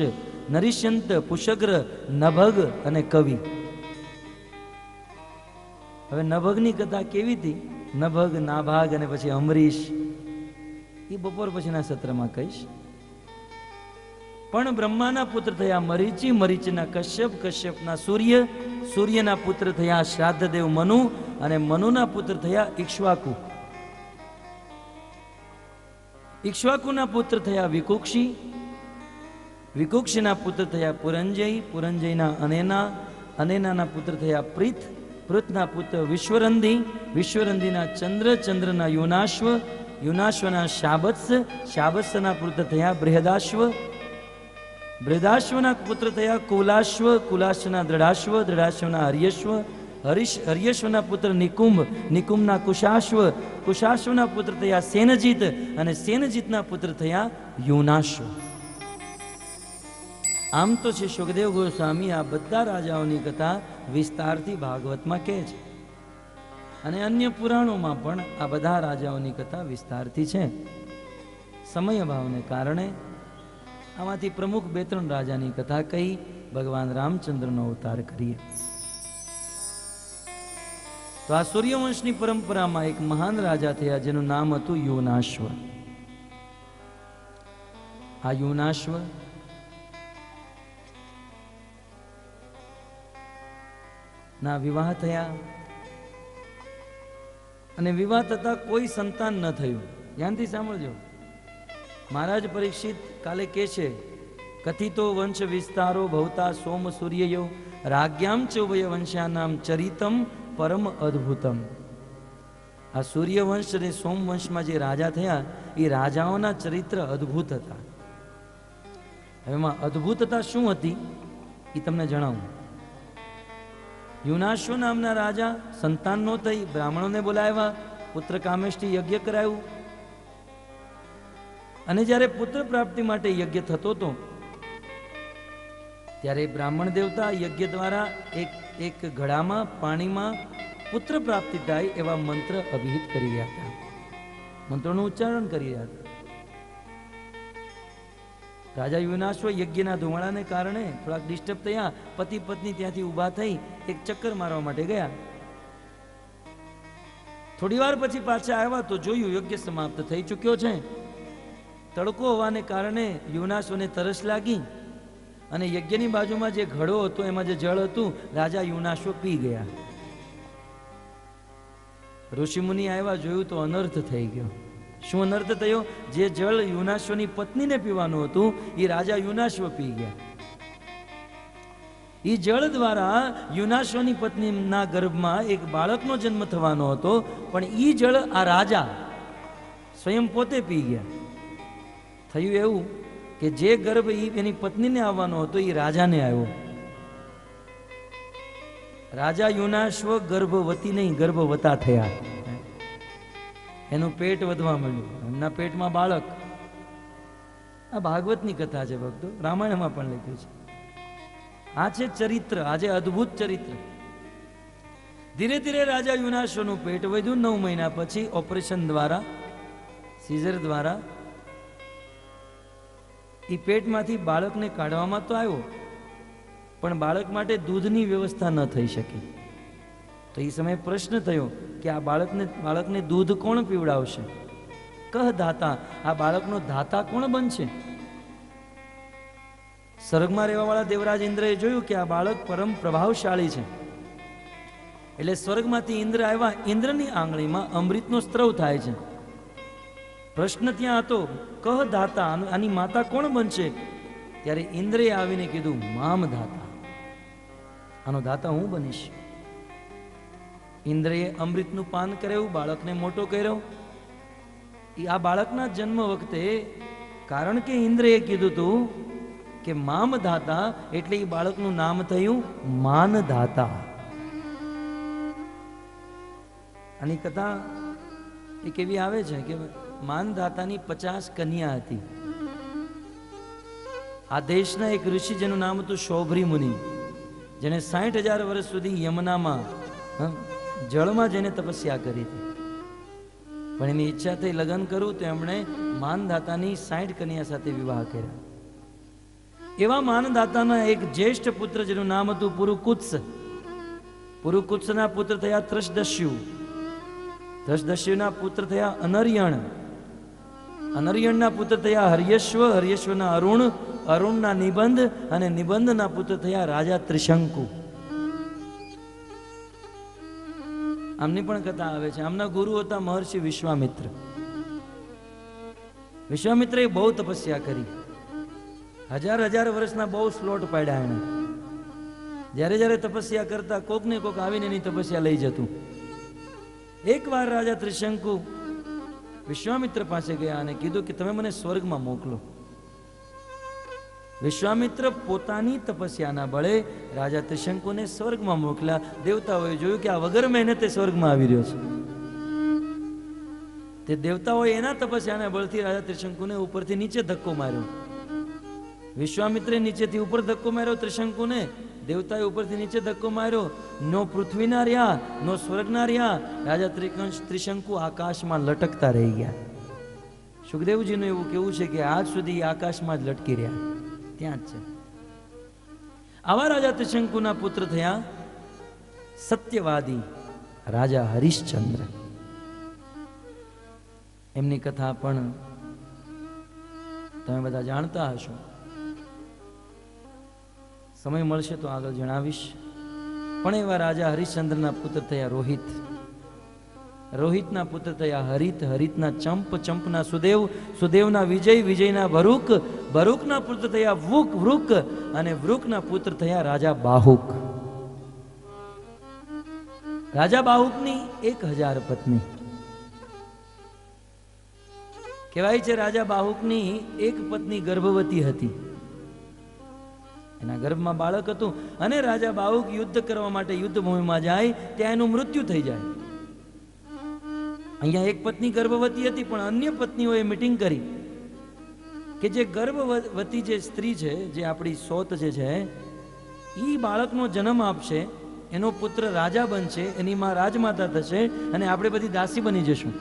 નરિષ્યંત, પુષગ્ર, નભગ અને કવિ. હવે નભગની કથા કેવી હતી? નભગ, નાભાગ અને પછી અમરીશ, એ બપોર પછીના સત્રમાં કહીશ. પણ બ્રહ્માના પુત્ર થયા મરીચી, મરીચીના કશ્યપ, કશ્યપના સૂર્ય, સૂર્યના પુત્ર થયા શ્રાદ્ધદેવ મનુ, અને મનુના પુત્ર થયા ઇક્ષ્વાકુ. ઇક્ષ્વાકુના પુત્ર થયા વિકુક્ષી, વિકુક્ષીના પુત્ર થયા પુરંજય, પુરંજયના અનેના, અનેનાના પુત્ર થયા પ્રીત, પૃથના પુત્ર વિશ્વરંધી, વિશ્વરંધીના ચંદ્ર, ચંદ્રના યુનાશ્વ, યુનાશ્વના શાબત્સ, શાબત્સના પુત્ર થયા બૃહદાશ્વ, બૃહદાશ્વના પુત્ર થયા કુલાશ્વ, કુલાશ્વના દ્રઢાશ્વ, દ્રઢાશ્વના હર્યશ્વ, હર્યશ્વના પુત્ર નિકુંભ, નિકુંભના કુશાશ્વ, કુશાશ્વના પુત્ર થયા સેનજીત અને સેનજીતના પુત્ર થયા યુનાશ્વ. આમ તો છે સુખદેવ ગોસ્વામી આ બધા રાજાઓની કથા વિસ્તારથી ભાગવતમાં કહે છે અને અન્ય પુરાણોમાં પણ આ બધા રાજાઓની કથા વિસ્તારથી છે. સમય અભાવને કારણે આમાંથી પ્રમુખ 2-3 રાજાની કથા કહી ભગવાન રામચંદ્રનો અવતાર કરીએ. તો આ સૂર્યવંશની પરંપરામાં એક મહાન રાજા થયા જેનું નામ હતું યુનાશ્વ. આ યુનાશ્વ ના વિવાહ થયા અને વિવાહ થતા કોઈ સંતાન ન થયું. ધ્યાનથી સાંભળજો. મહારાજ પરીક્ષિત કાલે કહે છે, કથિતો વંશ વિસ્તારો ભવતા સોમ સૂર્યયો રાજ્યામ ચ ઉભય વંશ્યાનામ ચરિતમ પરમ અદ્ભુતમ. આ સૂર્યવંશ અને સોમવંશમાં જે રાજા થયા એ રાજાઓના ચરિત્ર અદ્ભુત હતા. એમાં અદ્ભુતતા શું હતી એ તમને જણાવું. યુનાશ્વ નામના રાજા સંતાન નો થઈ, બ્રાહ્મણોને બોલાવ્યા, પુત્ર કામેષ્ટિ યજ્ઞ કરાયું અને જ્યારે પુત્ર પ્રાપ્તિ માટે યજ્ઞ થતો હતો ત્યારે બ્રાહ્મણ દેવતા યજ્ઞ દ્વારા એક ઘડામાં પાણીમાં પુત્ર પ્રાપ્તિ થાય એવા મંત્ર અભિહિત કરી રહ્યા હતા. મંત્રોનું ઉચ્ચારણ કરી રહ્યા હતા. રાજા યુનાશ્વ યજ્ઞના ધુમાડાને કારણે થોડાક ડિસ્ટર્બ થયા. પતિ પત્ની ત્યાંથી ઊભા થઈ એક ચક્કર મારવા માટે ગયા. થોડી વાર પછી પાછા આવ્યા તો જોયું યજ્ઞ સમાપ્ત થઈ ચૂક્યો છે. તડકો હોવાને કારણે યુનાશ્વને તરસ લાગી અને યજ્ઞની બાજુમાં જે ઘડો હતો એમાં જે જળ હતું રાજા યુનાશ્વ પી ગયા. ઋષિમુનિ આવ્યા, જોયું તો અનર્થ થઈ ગયો. શું અનર્થ થયો? જે જળ યુનાશ્વની પત્નીને પીવાનું હતું એ રાજા યુનાશ્વ પી ગયા. એ જળ દ્વારા યુનાશ્વની પત્નીના ગર્ભમાં એક બાળકનો જન્મ થવાનો હતો, પણ એ જળ આ રાજા સ્વયં પોતે પી ગયા. થયું એવું કે જે ગર્ભ એની પત્નીને આવવાનો હતો એ રાજાને આવ્યો. રાજા યુનાશ્વ ગર્ભવતી નહીં ગર્ભવતા થયા. એનું પેટ વધવા માંડ્યું, એમના પેટમાં બાળક. આ ભાગવતની કથા છે ભક્તો, રામાયણમાં પણ લખ્યું છે. આ છે ચરિત્ર, આજે અદ્ભુત ચરિત્ર. ધીરે ધીરે રાજા યુનાશ્વનું પેટ વધ્યું. 9 મહિના પછી ઓપરેશન દ્વારા, સીઝર દ્વારા એ પેટમાંથી બાળકને કાઢવામાં તો આવ્યો, પણ બાળક માટે દૂધની વ્યવસ્થા ન થઈ શકી. તો એ સમયે પ્રશ્ન થયો કે આ બાળકને દૂધ કોણ પીવડાવશે? કહ દાતા, આ બાળકનો દાતા કોણ બનશે? સ્વર્ગમાં રહેવાવાળા દેવરાજ ઇન્દ્રએ જોયું કે આ બાળક પરમ પ્રભાવશાળી છે, એટલે સ્વર્ગમાંથી ઇન્દ્ર આવ્યા. ઇન્દ્રની આંગળીમાં અમૃતનો સ્ત્રવ થાય છે. પ્રશ્ન ત્યાં હતો, કહ દાતા, આની માતા કોણ બનશે? ત્યારે ઇન્દ્રએ આવીને કીધું, મામ દાતા, આનો દાતા હું બનીશ. ઇન્દ્રએ અમૃતનું પાન કરાવ્યું, બાળકને મોટો કર્યો. આ બાળકના જન્મ વખતે કારણ કે ઇન્દ્રએ કીધું હતું કે મામ દાતા, એટલે એ બાળકનું નામ થયું માનદાતા. આની કથા એક એવી આવે છે કે માનદાતાની 50 કન્યા હતી. આ દેશના એક ઋષિ જેનું નામ હતું શૌભરી મુનિ, જેને 60,000 વર્ષ સુધી યમુનામાં જળમાં જઈને તપસ્યા કરી હતી. પણ એની ઈચ્છા થઈ લગ્ન કરું તો એમણે માનદાતાની 60 કન્યા સાથે વિવાહ કર્યા. એવા માનદાતાના એક જ્યેષ્ઠ પુત્ર જેનું નામ હતું પુરુકુત્સ. પુરુકુત્સના પુત્ર થયા ત્રશદસ્યુ. ત્રશદસ્યુના પુત્ર થયા અનર્યણ. અનર્યણના પુત્ર થયા હર્યશ્વ. હર્યશ્વના અરુણ. અરુણના નિબંધ. અને નિબંધના પુત્ર થયા રાજા ત્રિશંકુ. આમની પણ કથા આવે છે. આમના ગુરુ હતા મહર્ષિ વિશ્વામિત્ર. વિશ્વામિત્રએ બહુ તપસ્યા કરી. 1000 વર્ષના બહુ સ્લોટ પાડ્યા એને. જ્યારે જ્યારે તપસ્યા કરતા કોક ને કોક આવીને એની તપસ્યા લઈ જતું. એકવાર રાજા ત્રિશંકુ વિશ્વામિત્ર પાસે ગયા અને કીધું કે તમે મને સ્વર્ગમાં મોકલો. વિશ્વામિત્ર પોતાની તપસ્યાના બળે રાજા ત્રિશંકુને સ્વર્ગમાં મોકલ્યા. દેવતાઓએ જોયું કે આ વગર મહેનતે સ્વર્ગમાં આવી રહ્યો છે. તે દેવતાઓએ એના તપસ્યાના બળથી રાજા ત્રિશંકુને ઉપરથી નીચે ધક્કો માર્યો. વિશ્વામિત્રે નીચેથી ઉપર ધક્કો માર્યો ત્રિશંકુને, દેવતાએ ઉપરથી નીચે ધક્કો માર્યો. નો પૃથ્વીના રહ્યા, નો સ્વર્ગના રહ્યા. રાજા ત્રિશંકુ આકાશમાં લટકતા રહી ગયા. સુખદેવજીનું એવું કેવું છે કે આજ સુધી આકાશમાં જ લટકી રહ્યા, ત્યાં જ છે. આવા રાજા ત્રિશંકુના પુત્ર થયા સત્યવાદી રાજા હરિશ્ચંદ્ર. એમની કથા પણ તમે બધા જાણતા હશો. સમય મળશે તો આગળ જણાવીશ. પણ એવા રાજા હરિશ્ચંદ્રના પુત્ર થયા રોહિત, રોહિતના પુત્ર થયા હરિત, હરિતના ચંપ, ચંપના સુદેવ, સુદેવના વિજય, વિજયના ભરૂક, ભરૂકના પુત્ર થયા વૃક, વૃક, અને વૃકના પુત્ર થયા રાજા બાહુક. રાજા બાહુકની 1000 પત્ની. કહેવાય છે રાજા બાહુકની એક પત્ની ગર્ભવતી હતી, એના ગર્ભમાં બાળક હતું, અને રાજા બાહુક યુદ્ધ કરવા માટે યુદ્ધ ભૂમિમાં જાય ત્યાં એનું મૃત્યુ થઈ જાય. અહીંયા એક પત્ની ગર્ભવતી હતી, પણ અન્ય પત્નીઓએ મીટિંગ કરી કે જે ગર્ભવતી જે સ્ત્રી છે, જે આપણી સોત જે છે, એ બાળકનો જન્મ આપશે, એનો પુત્ર રાજા બનશે, એની માં રાજમાતા થશે, અને આપણે બધી દાસી બની જશું.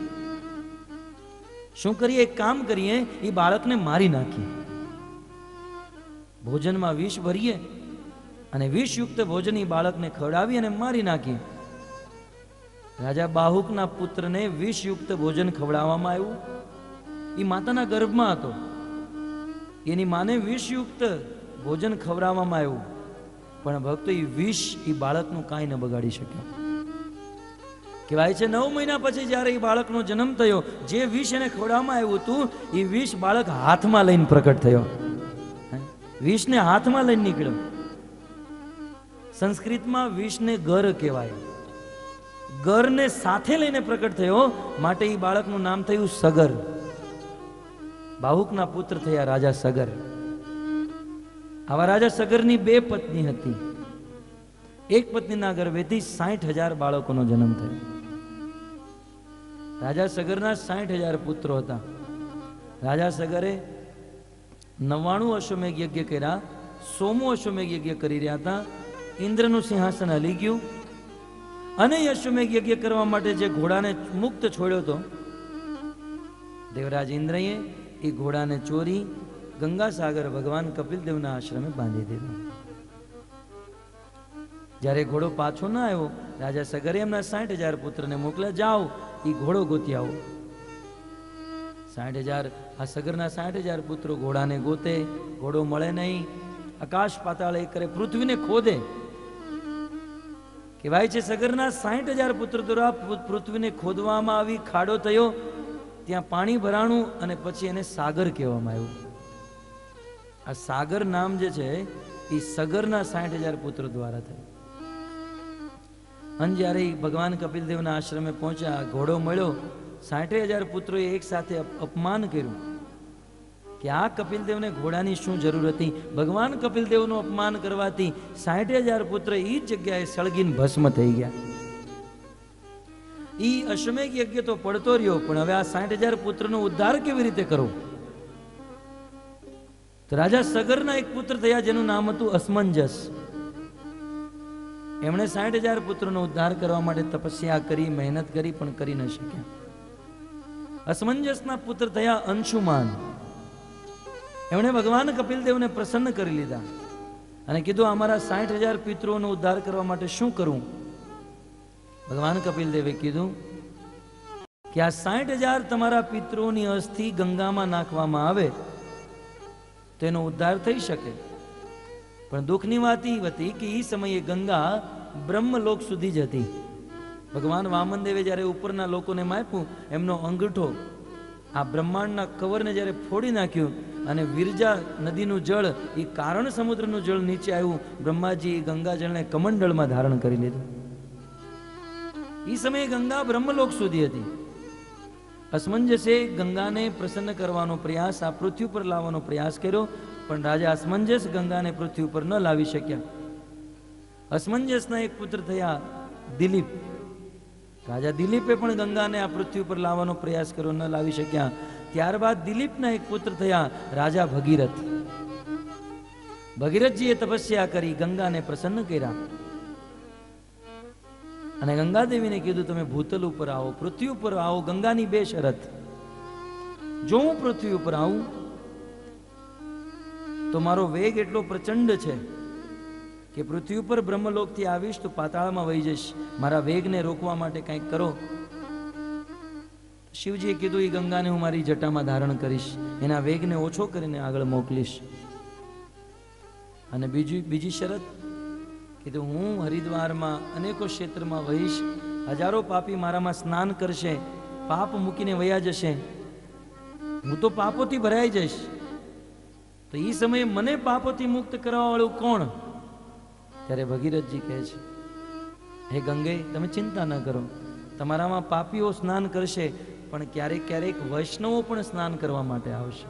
શું કરીએ? એક કામ કરીએ, એ બાળકને મારી નાખીએ, ભોજનમાં વિષ ભરીએ અને વિષયુક્ત ભોજન એ બાળકને ખવડાવી અને મારી નાખીએ. રાજા બાહુકના પુત્રને વિષયુક્ત ભોજન ખવડાવવામાં આવ્યું. એ માતાના ગર્ભમાં હતો, એની માને વિષયુક્ત ભોજન ખવડાવવામાં આવ્યું, પણ ભક્તો એ વિષ એ બાળકનું કાંઈ ન બગાડી શક્યું. કહેવાય છે 9 મહિના પછી જ્યારે એ બાળકનો જન્મ થયો, જે વિષ એને ખવડાવવામાં આવ્યું હતું એ વિષ બાળક હાથમાં લઈને પ્રકટ થયો. વિષને હાથમાં લઈને નીકળ્યો. સંસ્કૃતમાં વિષને ગર કહેવાય. ગરને સાથે લઈને પ્રકટ થયો, માટે એ બાળકનું નામ થયું સગર. બાહુકના પુત્ર થયા રાજા સગર. આવા રાજા સગરની 2 પત્ની હતી. એક પત્નીના ગર્ભેથી 60,000 બાળકોનો જન્મ થયો. રાજા સગરના 60,000 પુત્રો હતા. રાજા સગરે 99 અશ્વમેઘ યજ્ઞ કર્યા, 100મો અશ્વમેઘ યજ્ઞ કરી રહ્યા હતા. ઇન્દ્રનું સિંહાસન હલી ગયું, અને અશ્વમેઘ યજ્ઞ કરવા માટે જે ઘોડાને મુક્ત છોડ્યો હતો, દેવરાજ ઇન્દ્રએ એ ઘોડાને ચોરી ગંગાસાગર ભગવાન કપિલદેવના આશ્રમે બાંધી દીધો. જ્યારે ઘોડો પાછો ના આવ્યો, રાજા સગરે એમના 60,000 પુત્રને મોકલ્યા, જાઓ એ ઘોડો ગોતી આવો. 60,000 આ સગરના 60,000 પુત્રો ઘોડાને ગોતે, ઘોડો મળે નહીં. આકાશ પાતાળ એક કરે, પૃથ્વીને ખોદે. કહેવાય છે સગરના 60,000 પુત્ર દ્વારા પૃથ્વીને ખોદવામાં આવી, ખાડો થયો, ત્યાં પાણી ભરાણું, અને પછી એને સાગર કહેવામાં આવ્યું. આ સાગર નામ જે છે એ સગરના 60,000 પુત્રો દ્વારા થયું. અને જ્યારે ભગવાન કપિલદેવના આશ્રમે પહોંચ્યા, ઘોડો મળ્યો, 60,000 પુત્રોએ એક સાથે અપમાન કર્યું કે આ કપિલદેવને ઘોડાની શું જરૂર હતી. ભગવાન કપિલદેવનું અપમાન કરવાથી 60,000 પુત્ર એ જ જગ્યાએ સળગીને ભસ્મ થઈ ગયા. એ અશ્વમેઘ યજ્ઞ તો પડતો રહ્યો, પણ હવે આ 60,000 પુત્રનો ઉદ્ધાર કેવી રીતે કરવો? તો રાજા સગરના એક પુત્ર થયા જેનું નામ હતું અસમંજસ. એમણે 60,000 પુત્રનો ઉદ્ધાર કરવા માટે તપસ્યા કરી, મહેનત કરી, પણ કરી ન શક્યા. અસમંજસના પુત્ર થયા અંશુમાન. એમણે ભગવાન કપિલદેવને પ્રસન્ન કરી લીધા અને કીધું, અમારા 60,000 પિતૃઓનો ઉદ્ધાર કરવા માટે શું કરવું? ભગવાન કપિલદેવે કીધું કે આ 60,000 તમારા પિતૃઓની અસ્થિ ગંગામાં નાખવામાં આવે તો એનો ઉદ્ધાર થઈ શકે. પણ દુઃખની વાત એ હતી કે એ સમયે ગંગા બ્રહ્મલોક સુધી જ હતી. ભગવાન વામનદેવે જ્યારે ઉપરના લોકોને માપ્યું, એમનો અંગૂઠો આ બ્રહ્માંડના કવરને જ્યારે ફોડી નાખ્યું અને વિરજા નદીનું જળ એ કારણ સમુદ્રનું જળ નીચે આવ્યું, બ્રહ્માજી ગંગા જળને કમંડળમાં ધારણ કરી લીધું. એ સમયે ગંગા બ્રહ્મલોક સુધી હતી. અસમંજસે ગંગાને પ્રસન્ન કરવાનો પ્રયાસ, આ પૃથ્વી પર લાવવાનો પ્રયાસ કર્યો, પણ રાજા અસમંજસ ગંગાને પૃથ્વી ઉપર ન લાવી શક્યા. અસમંજસના એક પુત્ર થયા દિલીપ. રાજા દિલીપે પણ ગંગાને આ પૃથ્વી પર લાવવાનો પ્રયાસ કર્યો, ન લાવી શક્યા. ત્યારબાદ દિલીપના એક પુત્ર થયા રાજા ભગીરથ. ભગીરથજીએ તપસ્યા કરી, ગંગાને પ્રસન્ન કર્યા અને ગંગાદેવીને કીધું તમે ભૂતલ ઉપર આવો, પૃથ્વી ઉપર આવો. ગંગાની બે શરત, જો હું પૃથ્વી ઉપર આવું તો મારો વેગ એટલો પ્રચંડ છે કે પૃથ્વી ઉપર બ્રહ્મલોકથી આવીશ તો પાતાળમાં વહી જઈશ, મારા વેગને રોકવા માટે કંઈક કરો. શિવજીએ કીધું એ ગંગાને હું મારી જટામાં ધારણ કરીશ, એના વેગને ઓછો કરીને આગળ મોકલીશ. અને બીજી શરત કીધું હું હરિદ્વારમાં અનેકો ક્ષેત્રમાં વહીશ, હજારો પાપી મારામાં સ્નાન કરશે, પાપ મૂકીને વયા જશે, હું તો પાપોથી ભરાઈ જઈશ. તો એ સમયે મને પાપોથી મુક્ત કરવા વાળું કોણ? ત્યારે ભગીરથજી કહે છે, હે ગંગે તમે ચિંતા ન કરો, તમારામાં પાપીઓ સ્નાન કરશે પણ ક્યારેક ક્યારેક વૈષ્ણવો પણ સ્નાન કરવા માટે આવશે.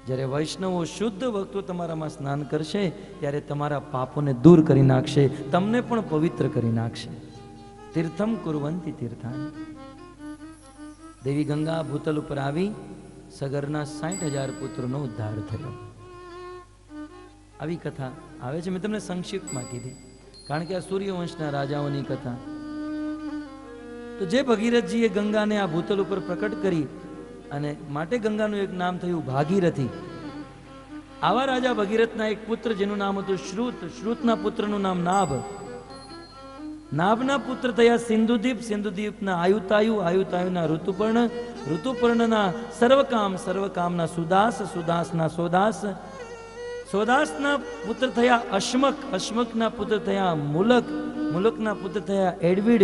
જ્યારે વૈષ્ણવો શુદ્ધ ભક્તો તમારામાં સ્નાન કરશે ત્યારે તમારા પાપોને દૂર કરી નાખશે, તમને પણ પવિત્ર કરી નાખશે. તીર્થમ કુર્વંતી તીર્થાની. દેવી ગંગા ભૂતલ ઉપર આવી, સગરના 60,000 પુત્રોનો ઉદ્ધાર થયો. આવી કથા આવે છે. મેં તમને સંક્ષિપ્તમાં કીધી કારણ કે આ સૂર્યવંશના રાજાઓની કથા. તો જે ભગીરથજીએ ગંગાને આ ભૂતલ ઉપર પ્રકટ કરી અને માટે ગંગાનું એક નામ થયું ભાગીરથી. આવા રાજા ભગીરથના એક પુત્ર જેનું નામ હતું શ્રુત, શ્રુતના પુત્રનું નામ નાભ, નાભના પુત્ર થયા સિંધુદીપ, સિંધુદીપના આયુતાયુ, આયુતાયુના ઋતુપર્ણ, ઋતુપર્ણના સર્વકામ, સર્વકામના સુદાસ, સુદાસના સોદાસ, સોદાસના પુત્ર થયા અશ્મક, અશ્મકના પુત્ર થયા મુલક, મુલકના પુત્ર થયા એડવિડ,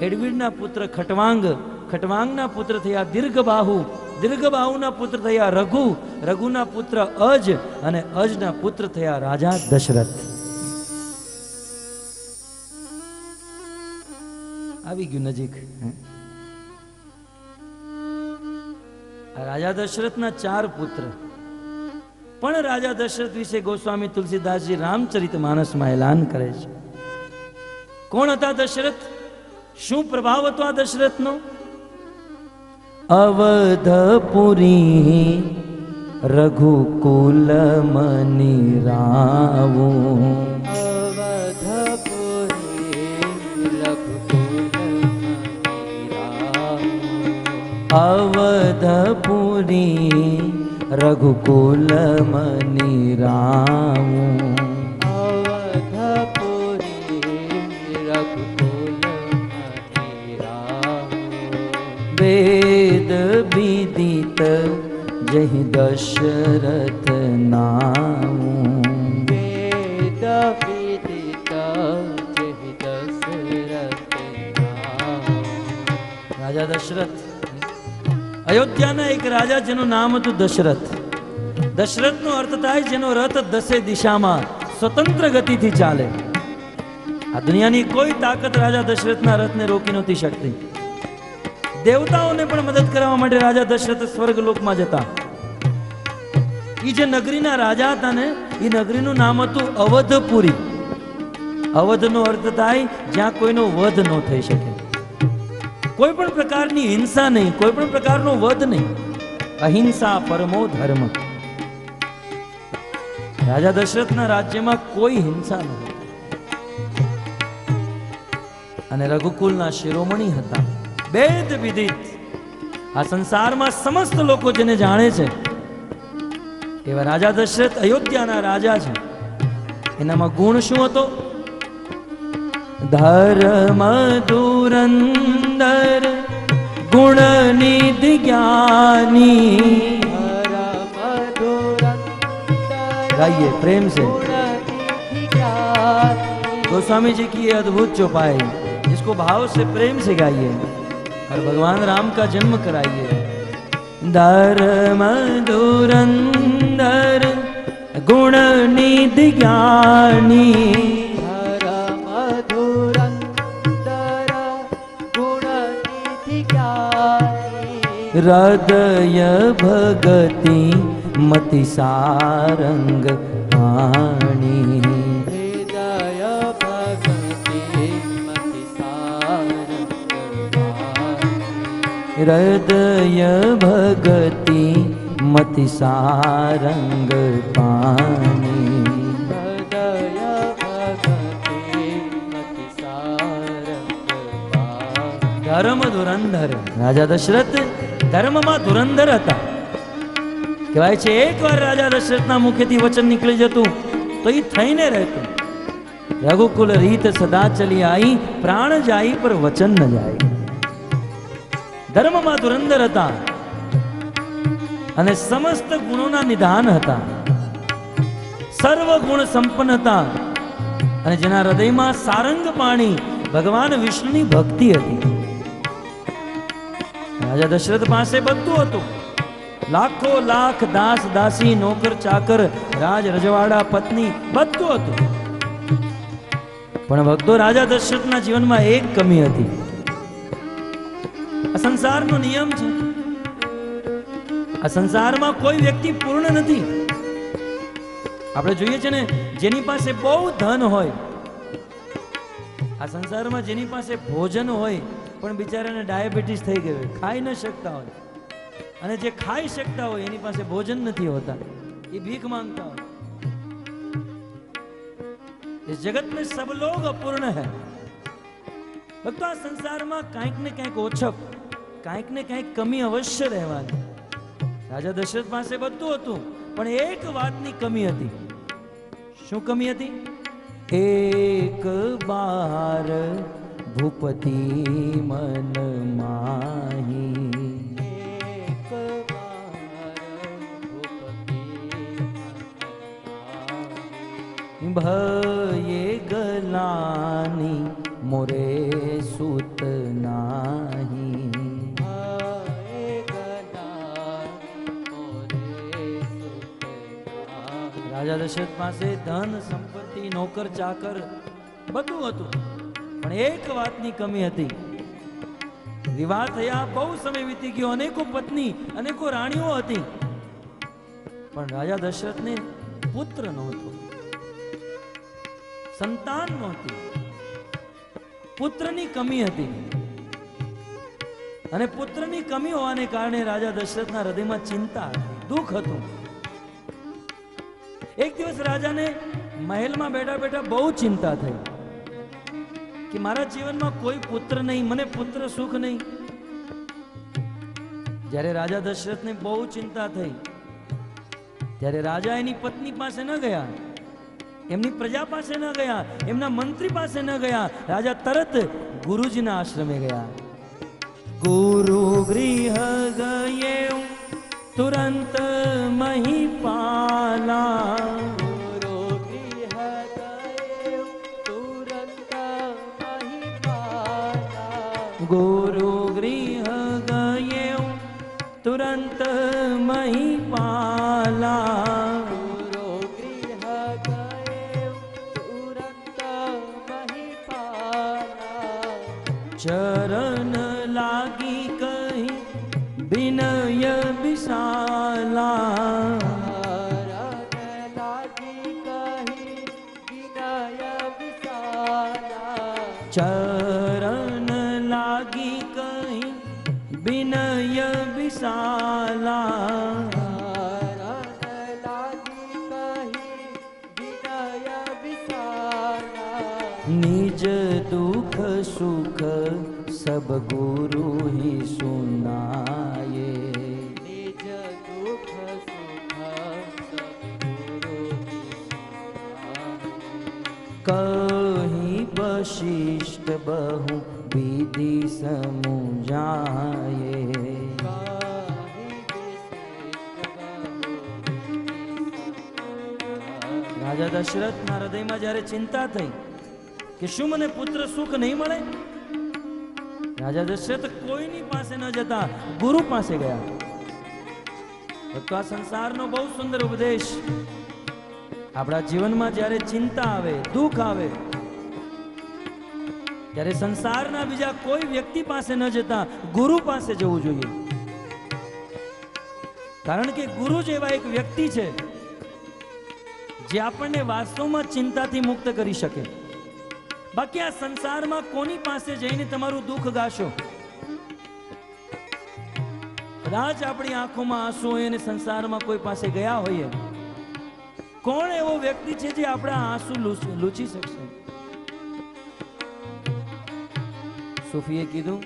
એડવિડના પુત્ર ખટવાંગ, ખટવાંગના પુત્ર થયા દીર્ઘબાહુ, દીર્ઘબાહુના પુત્ર થયા રઘુ, રઘુના પુત્ર અજ અને અજના પુત્ર થયા રાજા દશરથ. આવી ગયું નજીક. રાજા દશરથના 4 પુત્ર. પણ રાજા દશરથ વિશે ગોસ્વામી તુલસીદાસજી રામચરિતમાનસમાં એલાન કરે છે. કોણ હતા દશરથ? શું પ્રભાવ હતો આ દશરથનો? અવધપુરી રઘુકુલ મની રાવો, અવધપુરી રઘુકુલ મની રાવો, વેદ વિદિત જય દશરથ નામ, વેદ વિદિત જય દશરથ નામ. રાજા દશરથ, અયોધ્યાના એક રાજા જેનું નામ હતું દશરથ. દશરથનો અર્થ થાય જેનો રથ 10 દિશામાં સ્વતંત્ર ગતિથી ચાલે. આ દુનિયાની કોઈ તાકાત રાજા દશરથના રથને રોકી નહોતી શકતી. દેવતાઓને પણ મદદ કરવા માટે રાજા દશરથ સ્વર્ગલોકમાં જતા. એ જે નગરીના રાજા હતા ને, એ નગરીનું નામ હતું અવધપુરી. અવધનો અર્થ થાય જ્યાં કોઈનો વધ ન થઈ શકે, કોઈ પણ પ્રકારની હિંસા નહીં, કોઈ પણ પ્રકારનો વધ નહીં, અહિંસા પરમો ધર્મ. રાજા દશરથના રાજ્યમાં કોઈ હિંસા ન હતી અને રઘુકુલના શિરોમણી હતા, વેદ વિદિત. આ સંસારમાં સમસ્ત લોકો જેને જાણે છે એવા રાજા દશરથ અયોધ્યાના રાજા છે. એનામાં ગુણ શું હતો? ધર્મ ધુરંદર ગુણ નિધિ જ્ઞાની. गाइए प्रेम से. गोस्वामी जी की ये अद्भुत चौपाई, इसको भाव से प्रेम से गाइए और भगवान राम का जन्म कराइए. धर्म धुरंदर गुण निधि ज्ञानी, धर्म धुरंदर गुण निधि ज्ञानी, हृदय भगति मति सारंग वाणी. हृदय भगति मति सारंग હૃદય ભગતિ મતિ સારંગ પાની. હૃદય ભગતિ મતિ સારંગ પાની. ધર્મ ધુરંધર રાજા દશરથ ધર્મમાં ધુરંધર હતા. કહેવાય છે એકવાર રાજા દશરથના મુખેથી વચન નીકળી જતું તો એ થઈને રહેતું. રઘુકુલ રીત સદા ચલી આઈ, પ્રાણ જાય પર વચન ન જાય. ધર્મમાં ધુરંધર હતા અને સમસ્ત ગુણોના નિધાન હતા. સર્વ ગુણ સંપન્ન હતા અને જેના હૃદયમાં સારંગ પાણી ભગવાન વિષ્ણુની ભક્તિ હતી. રાજા દશરથ પાસે બધું હતું. લાખો લાખ દાસ દાસી નોકર ચાકર રાજ રજવાડા પત્ની બધું હતું. પણ ભક્તો રાજા દશરથના જીવનમાં એક કમી હતી. આ સંસારનો નિયમ છે. આ સંસારમાં કોઈ વ્યક્તિ પૂર્ણ નથી. આપણે જોઈએ છે ને, જેની પાસે બહુ ધન હોય, આ સંસારમાં જેની પાસે ભોજન હોય પણ બિચારાને ડાયાબિટીસ થઈ ગયું હોય, ખાઈ ન શકતા હોય, અને જે ખાઈ શકતા હોય એની પાસે ભોજન નથી હોતા, એ ભીખ માંગતા હોય. इस जगत में सब लोग अपूर्ण है. भक्तों आ संसार में कांईक ने कांईक ओछप, कांईक ने कांईक कमी अवश्य रहेवानी. राजा दशरथ पासे बधुं हतुं पण एक वातनी कमी हती. शुं कमी हती? एक बार भूपति मन माही. એક વાર ભૂપતિ ભયે ગલાની મોરે સુત નાહી. રાજા દશરથ પાસે ધન સંપત્તિ નોકર ચાકર બધું હતું પણ એક વાતની કમી હતી. વિવાહ થયા બહુ સમય વીતી ગયો, અનેકો પત્ની અનેકો રાણીઓ હતી પણ રાજા દશરથને પુત્ર નહોતો, સંતાન નહોતી. પુત્રની કમી હતી અને પુત્રની કમી હોવાને કારણે રાજા દશરથના હૃદયમાં ચિંતા હતી, દુઃખ હતું. એક દિવસ રાજાને મહેલમાં બેઠા બેઠા બહુ ચિંતા થઈ કે મારા જીવનમાં કોઈ પુત્ર નહીં, મને પુત્ર સુખ નહીં. જ્યારે રાજા દશરથને બહુ ચિંતા થઈ ત્યારે રાજા એની પત્ની પાસે ન ગયા, એમની પ્રજા પાસે ન ગયા, એમના મંત્રી પાસે ન ગયા. રાજા તરત ગુરુજીના આશ્રમે ગયા. ગુરુ ગૃહ ગયે તુરંત મહીપાલા. ગુરુ ગૃહ ગયે તુરંત મહીપાલા. ગુરુ ગૃહ ગયે તુરંત મહીપાલા. चरण लागी कहीं विनय विशाला. चरण लागी कहीं विनय विशाला. निज दुख सुख सब गुरु ही सुनाए. निज दुख सुख सब गुरु ही सुनाए. कहीं वशिष्ठ बहु विधि समुझाए. રાજા દશરથના હૃદયમાં જ્યારે ચિંતા થઈ કે શું મને પુત્ર સુખ નહીં મળે, રાજા દશરથ કોઈની પાસે ન જતા ગુરુ પાસે ગયા. તો આ સંસારનો બહુ સુંદર ઉપદેશ. આપણા જીવનમાં જ્યારે ચિંતા આવે, દુઃખ આવે, ત્યારે સંસારના બીજા કોઈ વ્યક્તિ પાસે ન જતા ગુરુ પાસે જવું જોઈએ. કારણ કે ગુરુ જેવા એક વ્યક્તિ છે જે આપણને વાસ્તવમાં ચિંતાથી મુક્ત કરી શકે. બાકી આ સંસારમાં કોની પાસે જઈને તમારું દુઃખ ગાશો? કદાચ આપણી આંખોમાં આંસુ હોય અને સંસારમાં કોઈ પાસે ગયા હોઈએ, કોણ એવો વ્યક્તિ છે જે આપણા આંસુ લૂછી શકશે? सूफीए कीधु,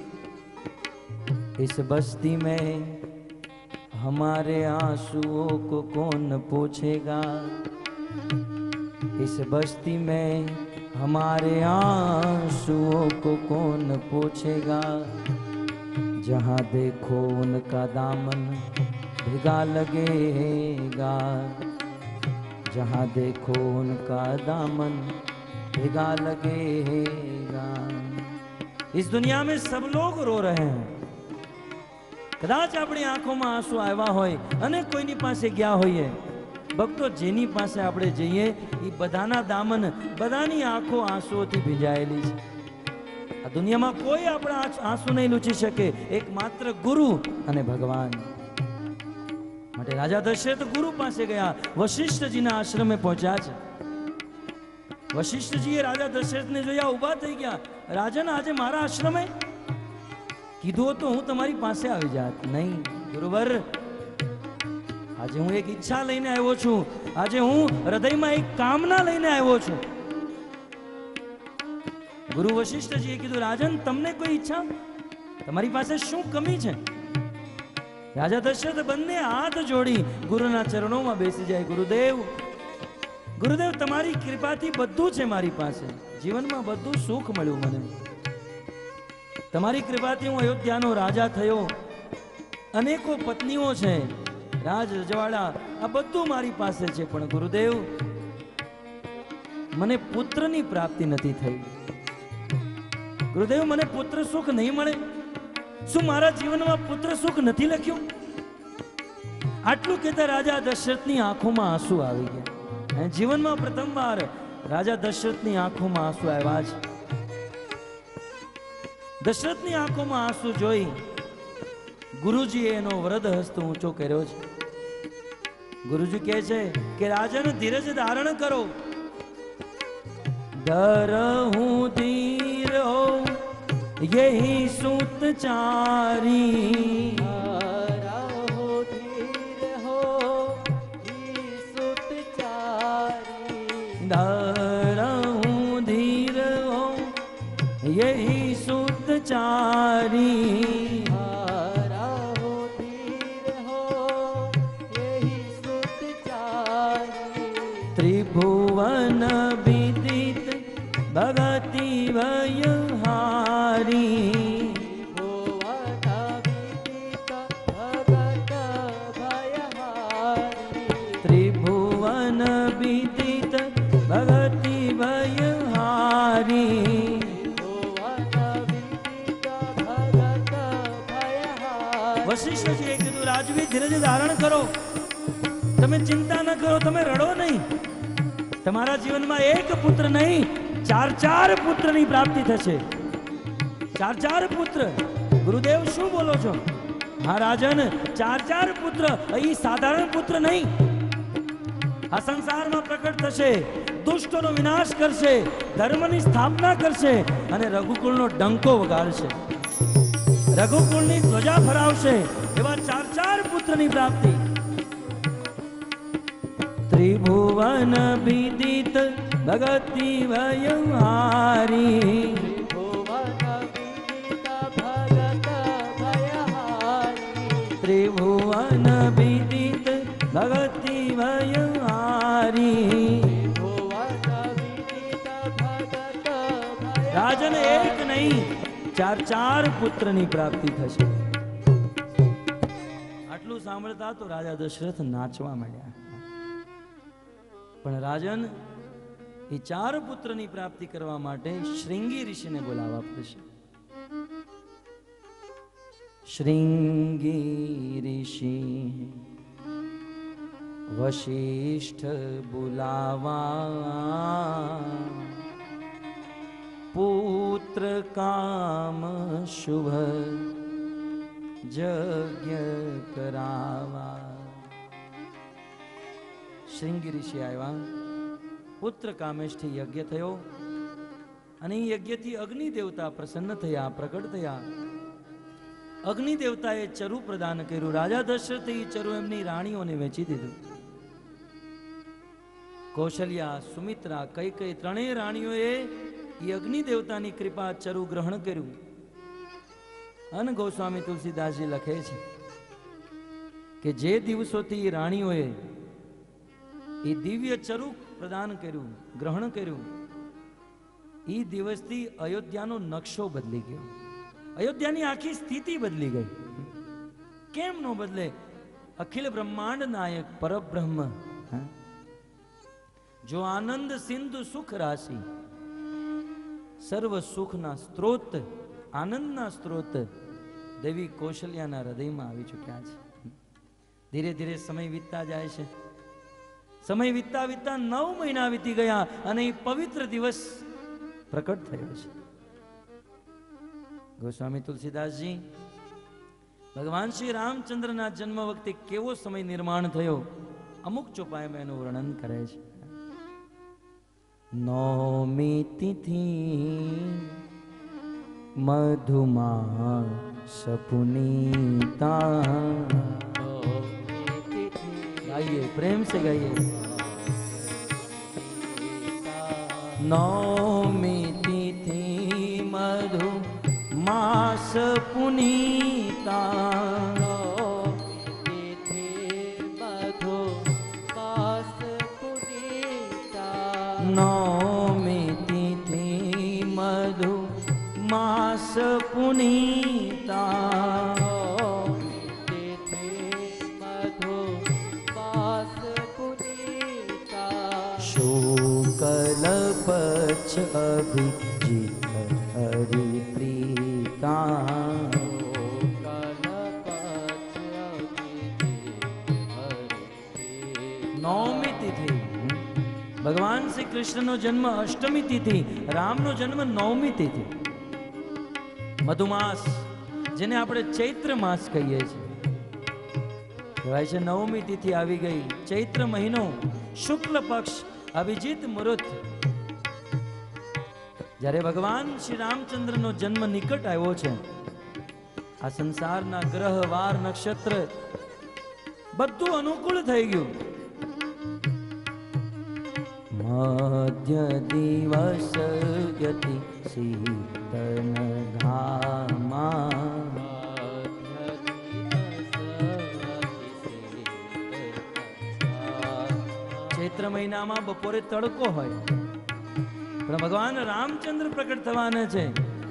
इस बस्ती में हमारे आंसुओं को कौन पूछेगा, इस बस्ती में हमारे आंसुओं को कौन पूछेगा, जहाँ देखो उनका दामन भिगा लगेगा, जहाँ देखो उनका दामन भिगा लगेगा। इस दुनिया में सब लोग रो रहे हैं। कदाच अपनी आंखों में आंसू आया होय अने कोईनी पासे गया होइए, भक्तो जेनी पासे आपणे जईए ई बधाना दामन बधानी आंखों आंसुओथी भींजायेली छे। आ दुनियामां कोई आपणा आंसू नहीं लूछी शके, एकमात्र गुरु अने भगवान। माटे राजा दशरथ गुरु पासे गया, वशिष्ठजीना आश्रमे पहोंच्या छे। वशिष्ठजीए राजा दशरथने जोया उभा थई गया, राजन आज मारा आश्रमे कीधुं तो हूँ तमारी पासे आवी जात। नहीं गुरुवर, आज हूँ एक इच्छा लईने आव्यो छुं, आज हूँ हृदयमां एक कामना लईने आव्यो छुं। गुरु वशिष्ठजीए कीधुं, राजन तमने कोई इच्छा, तमारी पासे शुं कमी छे? राजा दशरथ बंने हाथ जोड़ी गुरुना चरणों में बेसी जाए। गुरुदेव, गुरुदेव तमारी कृपाथी बधुं छे मारी पासे, जीवन में बधुं सुख मळ्युं मने। तमारी कृपाथी हूँ अयोध्यानो राजा थयो, अनेको पत्नीओ छे, राज रजवाड़ा आ बधुं मारी पासे छे, पण गुरुदेव मने पुत्रनी प्राप्ति नथी थई। गुरुदेव मने पुत्र सुख नहीं मळे, शुं मारा जीवन में पुत्र सुख नथी लख्युं? आटलुं कहेता राजा दशरथनी आंखों में आंसू आवी गया। जीवन में प्रथम बार राजा दशरथनी आंखों में आंसू आव्या छे। दशरथनी आंखों में आंसू जोई गुरुजीए एनो वरद हस्त ऊंचो कर्यो छे। गुरुजी कहे छे कि राजन धीरज धारण करो, डरहु धीर हो यही सूत चारी, धरहूं धीर हो यही सूत चारी, धरहूं धीर हो यही सूत चारी, त्रिभुवन विदित भगति भयहारी, भुवन विदित भगत भयहारी, त्रिभुवन विदित भगति भयहारी, वशिष्ठ जी कीधुं, राजवी धीरज धारण करो, तमे चिंता न करो, तमे रड़ो नहीं। तमारा जीवन में एक पुत्र नहीं, चार चार पुत्र की प्राप्ति थशे। चार चार पुत्र। गुरुदेव शू बोलो छो? हाँ राजन, चार चार पुत्र, अही साधारण पुत्र नहीं, आ संसार में प्रकट थशे, दुष्टों विनाश करशे, धर्म की स्थापना करशे अने रघुकुल डंको वगाड़शे, रघुकुल की ध्वजा फहरावशे। एवा चार चार पुत्र की प्राप्ति। त्रिभुवन विदित भगति भयहारी, भुवन विदित भगत भयहारी, त्रिभुवन विदित भगति भयहारी। राजन एक नहीं, चार चार पुत्र की प्राप्ति थशे। आटलू सांभळता तो राजा दशरथ नाचवा मांड्या। पण राजन, ये चार पुत्र की प्राप्ति करवा माटे श्रृंगी ऋषि ने बोलावा पड़शे। श्रृंगी ऋषि वशिष्ठ बुलावा, पुत्र काम शुभ यज्ञ करावा। श्रृंगी ऋषि आया, पुत्र कामेष्ठी यज्ञ थयो અને यज्ञ थी अग्नि देवता प्रसन्न थया, प्रकट थया અગ્નિ દેવતાએ ચરુ પ્રદાન કર્યું. રાજા દશરથે એ ચરુ એમની રાણીઓને વેચી દીધું. કૌશલ્યા, સુમિત્રા, કઈ ત્રણેય રાણીઓએ એ અગ્નિ દેવતાની કૃપા ચરુ ગ્રહણ કર્યું. અન ગોસ્વામી તુલસીદાસજી લખે છે કે જે દિવસોથી રાણીઓએ એ દિવ્ય ચરુ પ્રદાન કર્યું, ગ્રહણ કર્યું, એ દિવસથી અયોધ્યાનો નકશો બદલી ગયો. અયોધ્યાની આખી સ્થિતિ બદલી ગઈ. કેમ નો બદલે? અખિલ બ્રહ્માંડ નાયક પરબ્રહ્મ, જો આનંદ સિંધુ સુખ રાશિ, સર્વ સુખના સ્ત્રોત, આનંદના સ્ત્રોત દેવી કૌશલ્યાના હૃદયમાં આવી ચૂક્યા છે. ધીરે ધીરે સમય વીતતા જાય છે. સમય વીતતા વીતતા 9 મહિના વીતી ગયા અને એ પવિત્ર દિવસ પ્રકટ થયો છે. ગોસ્વામી તુલસીદાસજી ભગવાન શ્રી રામચંદ્રના જન્મ વખતે કેવો સમય નિર્માણ થયો અમુક ચોપાઈમાં એનું વર્ણન કરે છે. નવમી તિથિ મધુમાસ પુનીતા. गाइए, प्रेम से गाइए. नौमी तिथि मधु मास पुनीता. तिथि मधु मास पुनीता. नौमी तिथि मधु मास पुनीता. शुक्ल पक्ष अभिजीत हरिप्रीता. नौमी तिथि भगवान श्री कृष्ण नो जन्म अष्टमी तिथि, राम नो जन्म नौमी तिथि. मधुमास जेने આપણે ચૈત્ર માસ કહીએ છીએ, કહેવાય છે નવમી તિથિ આવી ગઈ. ચૈત્ર મહિનો, શુક્લ પક્ષ, અભિજીત મુહૂર્ત. જ્યારે ભગવાન શ્રી રામચંદ્રનો જન્મ નિકટ આવ્યો છે, આ સંસારના ગ્રહ, વાર, નક્ષત્ર બધું અનુકૂળ થઈ ગયું. મધ્ય દિવસ યતિ શીતન ઘામા. ચૈત્ર મહિનામાં બપોરે તડકો હોય, પણ ભગવાન રામચંદ્ર પ્રકટ થવાના છે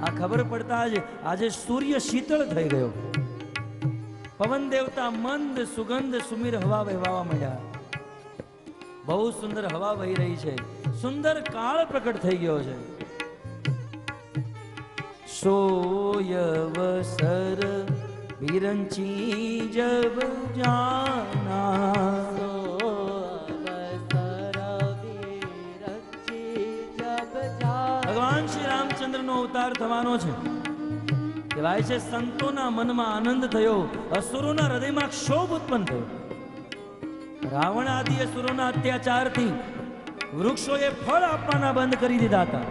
આ ખબર પડતા જ આજે સૂર્ય શીતળ થઈ ગયો. પવન દેવતા મંદ સુગંધ સુમીર હવા વહેવા માંડ્યા. બહુ સુંદર હવા વહી રહી છે. સુંદર કાળ પ્રકટ થઈ ગયો છે. સોયવસર વિરંચી જબ જાના. ભગવાન શ્રી રામચંદ્ર નો અવતાર થવાનો છે. કહેવાય છે સંતોના મનમાં આનંદ થયો, અસુરોના હૃદયમાં ક્ષોભ ઉત્પન્ન થયો. રાવણ આદિ અસુરોના અત્યાચારથી વૃક્ષોએ ફળ આપવાના બંધ કરી દીધા હતા,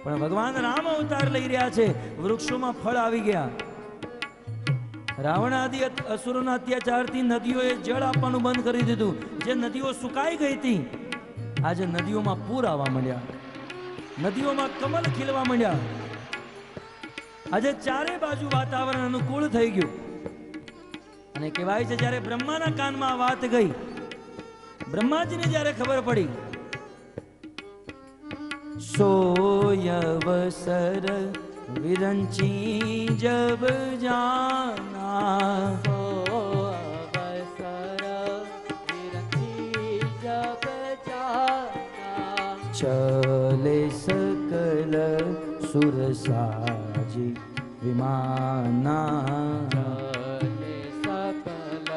પણ ભગવાન રામ અવતાર લઈ રહ્યા છે, વૃક્ષોમાં ફળ આવી ગયા. રાવણ આદિ અસુરોના અત્યાચારથી નદીઓએ જળ આપવાનું બંધ કરી દીધું. જે નદીઓ સુકાઈ ગઈ હતી, આજે નદીઓમાં પૂર આવવા માંડ્યા. નદીઓમાં કમલ ખીલવા માંડ્યા. આજે ચારે બાજુ વાતાવરણ અનુકૂળ થઈ ગયું. અને કહેવાય છે જ્યારે બ્રહ્માના કાનમાં આ વાત ગઈ, બ્રહ્માજીને જ્યારે ખબર પડી, સોયવસર વિરંચી જબ જાના. चले सकल सुर साजी विमाना. चले सकल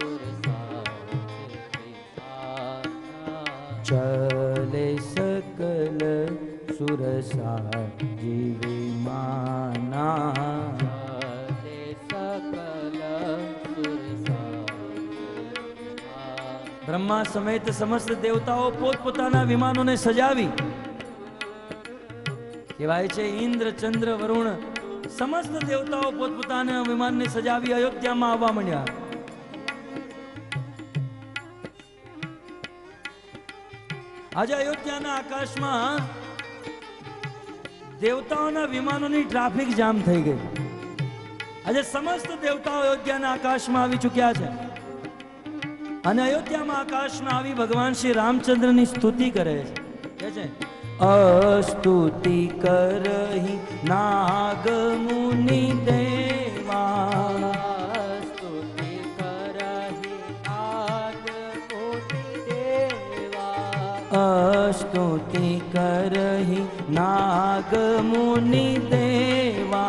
सुर साजी विमाना. चले सकल सुर साजी विमाना. चले सकल सुर બ્રહ્મા સમેત સમસ્ત દેવતાઓ પોતપોતાના વિમાનોને સજાવી. કહેવાય છે ઇન્દ્ર, ચંદ્ર, વરુણ समस्त देवताओं पोतपोताना विमानने सजावी अयोध्याમાં આવવા માંડ્યા। આજે અયોધ્યાના આકાશમાં દેવતાઓના વિમાનોની ટ્રાફિક જામ થઈ ગઈ। આજે સમસ્ત દેવતાઓ અયોધ્યાના આકાશમાં આવી ચૂક્યા છે અને અયોધ્યામાં આકાશમાં આવી ભગવાન શ્રી રામચંદ્રની સ્તુતિ કરે છે। કહે છે અસ્તુતિ કરहि નાગ મુનિ દેવા, स्तुति करहि नाग मुनि देवा, स्तुति करहि नाग मुनि देवा।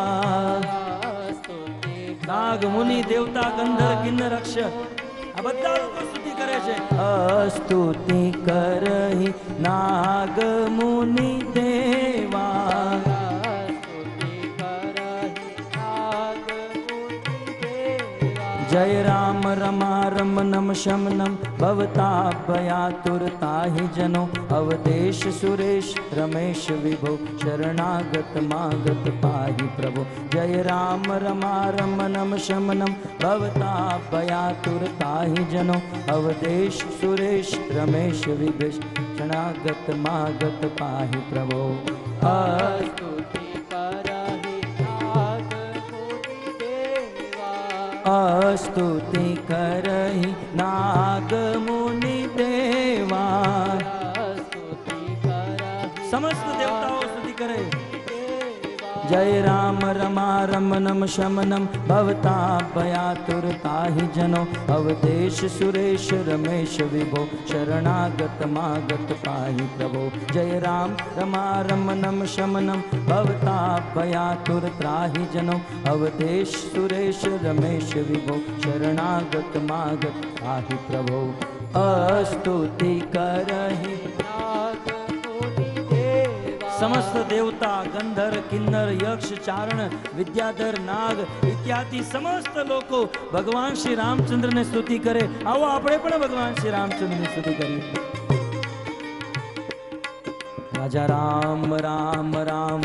स्तुति नाग मुनि देवता गंधर्व किन्नर अक्षर आ બધા લોકો સ્તુતિ કરે છે। स्तुति करहि नाग मुनि देवा, स्तुति करहि नाग मुनि देवा। जय राम रमा रमनम शमनम भवताभयातुरताहि जनो अवदेश सुरेश रमेश विभो शरणागत मागत पाहि प्रभो। जय राम रमा रमनम शमनम भवताभयातुरताहि जनो अवदेश सुरेश रमेश विभो शरणागत मागत पाहि प्रभो। स्तुति करहि नाग मुनि देवा, स्तुति करहि नाग मुनि देवा। स्तुति करहि समस्त देवताओं स्तुति करे। देवा। जय राम रमा रमनम शमनम भवताभयातुरताहि जनो अवदेश सुरेश रमेश विभो शरणागत मागत पाहि प्रभो। जय राम रमा रमनम शमनम भवताभयातुरताहि जनो अवदेश सुरेश रमेश विभो शरणागत मागत पाहि प्रभो। स्तुति करहि नाग मुनि देवा, समस्त देवता गंधर्व किन्नर यक्ष चारण विद्याधर नाग इत्यादि समस्त लोको भगवान श्री रामचंद्र ने स्तुति करे। आओ આપણે પણ ભગવાન શ્રી રામચંદ્ર ની સ્તુતિ કરીએ। राजा राम राम राम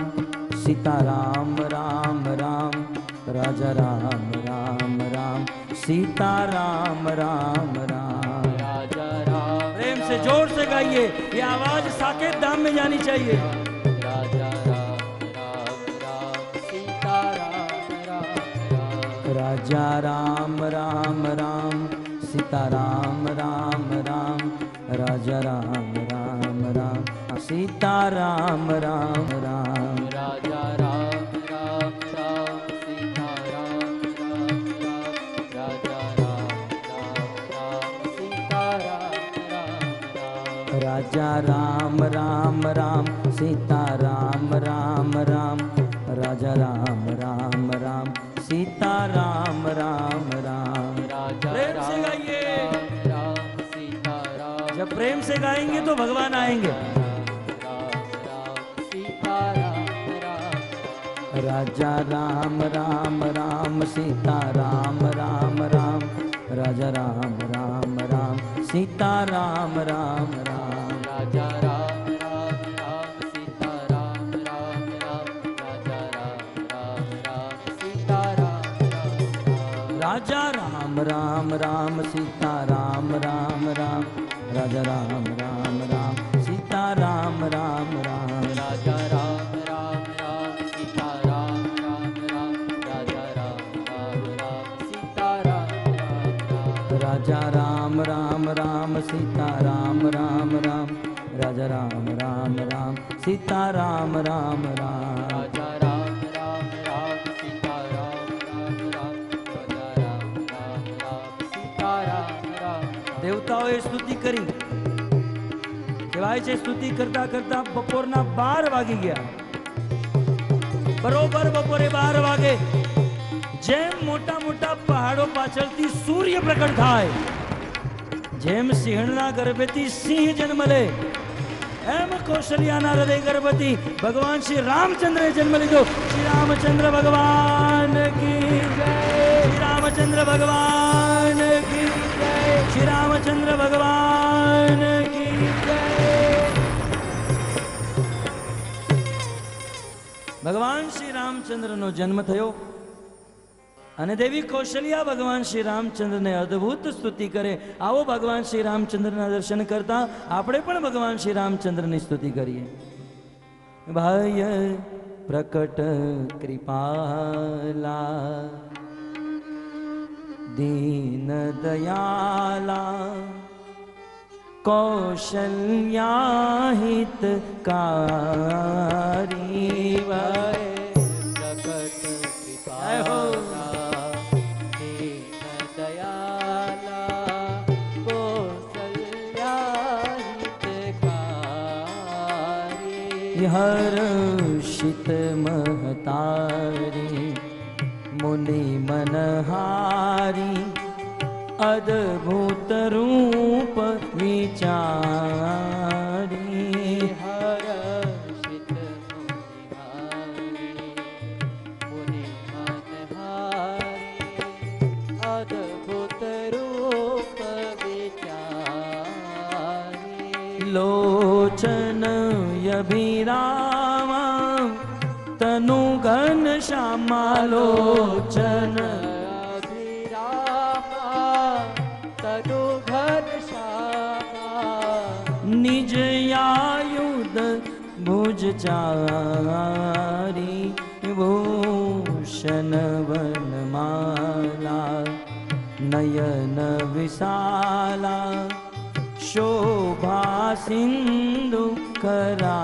सीता राम राम राम, राजा राम राम राम सीता राम राम राम। राजा राम प्रेम से जोर से गाइए, ये आवाज साकेत धाम में जानी चाहिए। राजा राम राम राम सीता राम राम राम, राजा राम राम राम सीता राम राम राम, राजा राम राम राम सीता राम राम राम। राजा राम राम राम सीता राम राम राम, राजा राम राम राम सीता राम राम राम। राजा राम राम राम सीता राम राम राम, राजा राम राम राम सीता राम राम राम। राजा प्रेम से राम गाइए। राम सीता राम जब प्रेम से गाएंगे तो भगवान आएंगे। राम सीता राम राम। राजा राम राम राम सीता राम राम राम, राजा राम राम राम सीता राम राम राम। राजा राम राम राम सीता राम राम राम, राजा राम राम राम सीता राम राम राम। राजा राम राम राम सीता राम राम राम, राजा राम राम राम सीता राम राम राम। राजा राम राम राम सीता राम राम राम, राजा राम राम राम सीता राम राम राम। राजा राम राम राम सीता राम राम राम, राजा राम राम राम सीता राम राम राम। राजा राम राम राम सीता राम राम राम, राजा राम राम राम सीता राम राम राम। देवताओए स्तुति करी। કહેવાય છે સ્તુતિ કરતા કરતા બપોરના 12 વાગી ગયા। બરોબર બપોરે 12 વાગે જેમ મોટા મોટા પહાડો પાછળથી સૂર્ય પ્રકટ થાય, જેમ સિંહણના ગર્ભેથી સિંહ જન્મ લે, એમ કૌશલ્યાના હૃદય ગર્ભથી ભગવાન શ્રી રામચંદ્રે જન્મ લીધો। શ્રી રામચંદ્ર ભગવાન की जय, श्री रामचंद्र भगवान की जय, श्री रामचंद्र भगवान की जय। ભગવાન શ્રી રામચંદ્રનો જન્મ થયો અને દેવી કૌશલ્યા ભગવાન શ્રી રામચંદ્રને અદ્ભુત સ્તુતિ કરે. આવો ભગવાન શ્રી રામચંદ્રના દર્શન કરતા આપણે પણ ભગવાન શ્રી રામચંદ્રની સ્તુતિ કરીએ. ભાય પ્રકટ કૃપાલા દીન દયાલા કૌશલ્યા હિતકારી. પ્રકટ કૃપાલા દીન દયાલા કૌશલ્યા હિતકારી. હર્ષિત મહતારી મુનિ મનહારી અદ્ભુત રૂપ વિચારી. હર્ષિત મુનિહારી મુનિ મનહારી અદ્ભુત રૂપ વિચારી. લોચન અભિરામા તનુ ઘન શ્યામા. લોચન તનુ ઘન શ્યામા. નિજ આયુધ ભુજ ચારી. ભૂષણ વનમાલા નયન વિશાલા શોભા સિંધુ કરારી.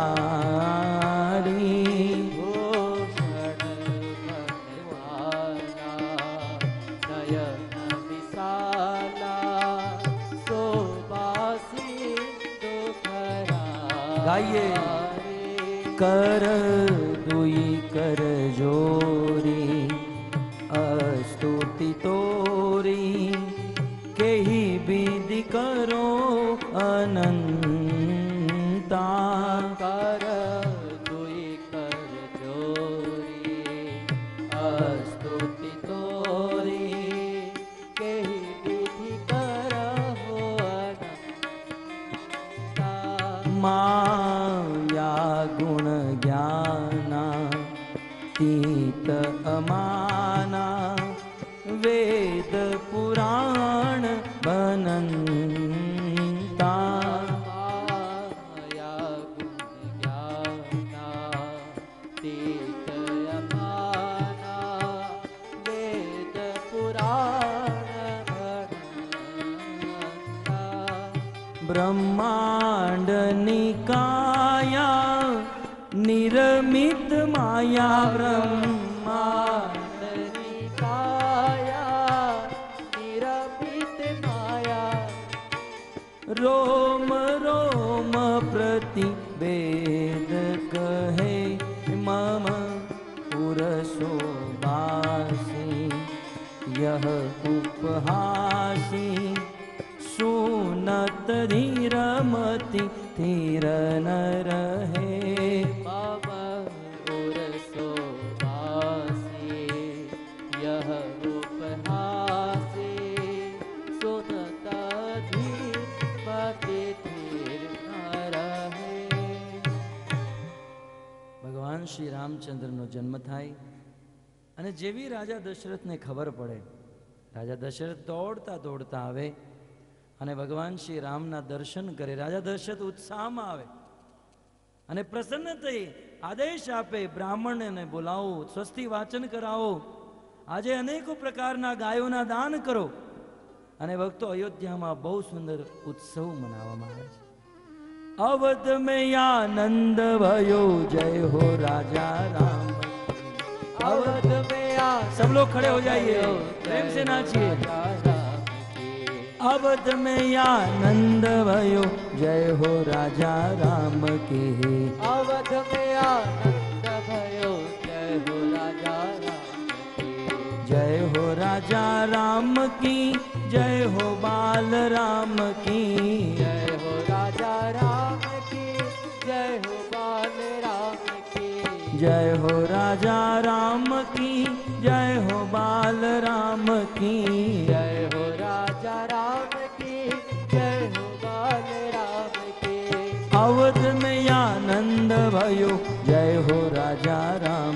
ગાઈએ કર દુઈ કર જોરી અસ્તુતિ તોરી કેહી વિધિ કરો અનંતા. કર દુઈ કર જોરી અસ્તુતિ તોરી કેહી વિધિ કરહો અનંતા. માયા ગુણ જ્ઞાના તીત અમાના વેદ પુરાણ બનંતા. માયા ગુણ જ્ઞાના તીત અમાના વેદ પુરાણ બનંતા. બ્રહ્માંડ નિકાયા નિરમિત માયા. બ્રહ્માંડ નિકાયા નિરપિત માયા. રોમ રોમ પ્રતિવેદ કહે મમ પુરસો વાસી. यह उपहासी सुनत धीरमति धीर न रहे। मम उरसो वासी यह उपहासी सुनत धीरमति धीर न रहे। ભગવાન શ્રી રામચંદ્રનો જન્મ થાય અને જેવી રાજા દશરથને ખબર પડે, રાજા દશરથ દોડતા દોડતા આવે અને ભગવાન શ્રી રામના દર્શન કરે. રાજા દશરથ ઉત્સાહમાં આવે અને પ્રસન્ન થઈ આદેશ આપે, બ્રાહ્મણને બોલાવો, સ્વસ્તિ વાચન કરાવો, આજે અનેકો પ્રકારના ગાયોના દાન કરો. અને ભક્તો અયોધ્યામાં બહુ સુંદર ઉત્સવ મનાવવામાં આવે છે. अवध में आनंद भयो, जय हो राजा राम। अवध में सब लोग खड़े हो जाइए, प्रेम से नाचिए। अवध में आनंद भयो, जय हो राजा राम के। अवध में आनंद भयो, जय हो राजा राम की। जय हो राजा राम की, जय हो बाल राम की। जय हो राजा राम की, जय हो बाल राम की। जय हो राजा राम की, जय हो बाल राम की। जय हो राजा राम की, जय हो बाल राम की। अवध में आनंद भयो, जय हो राजा राम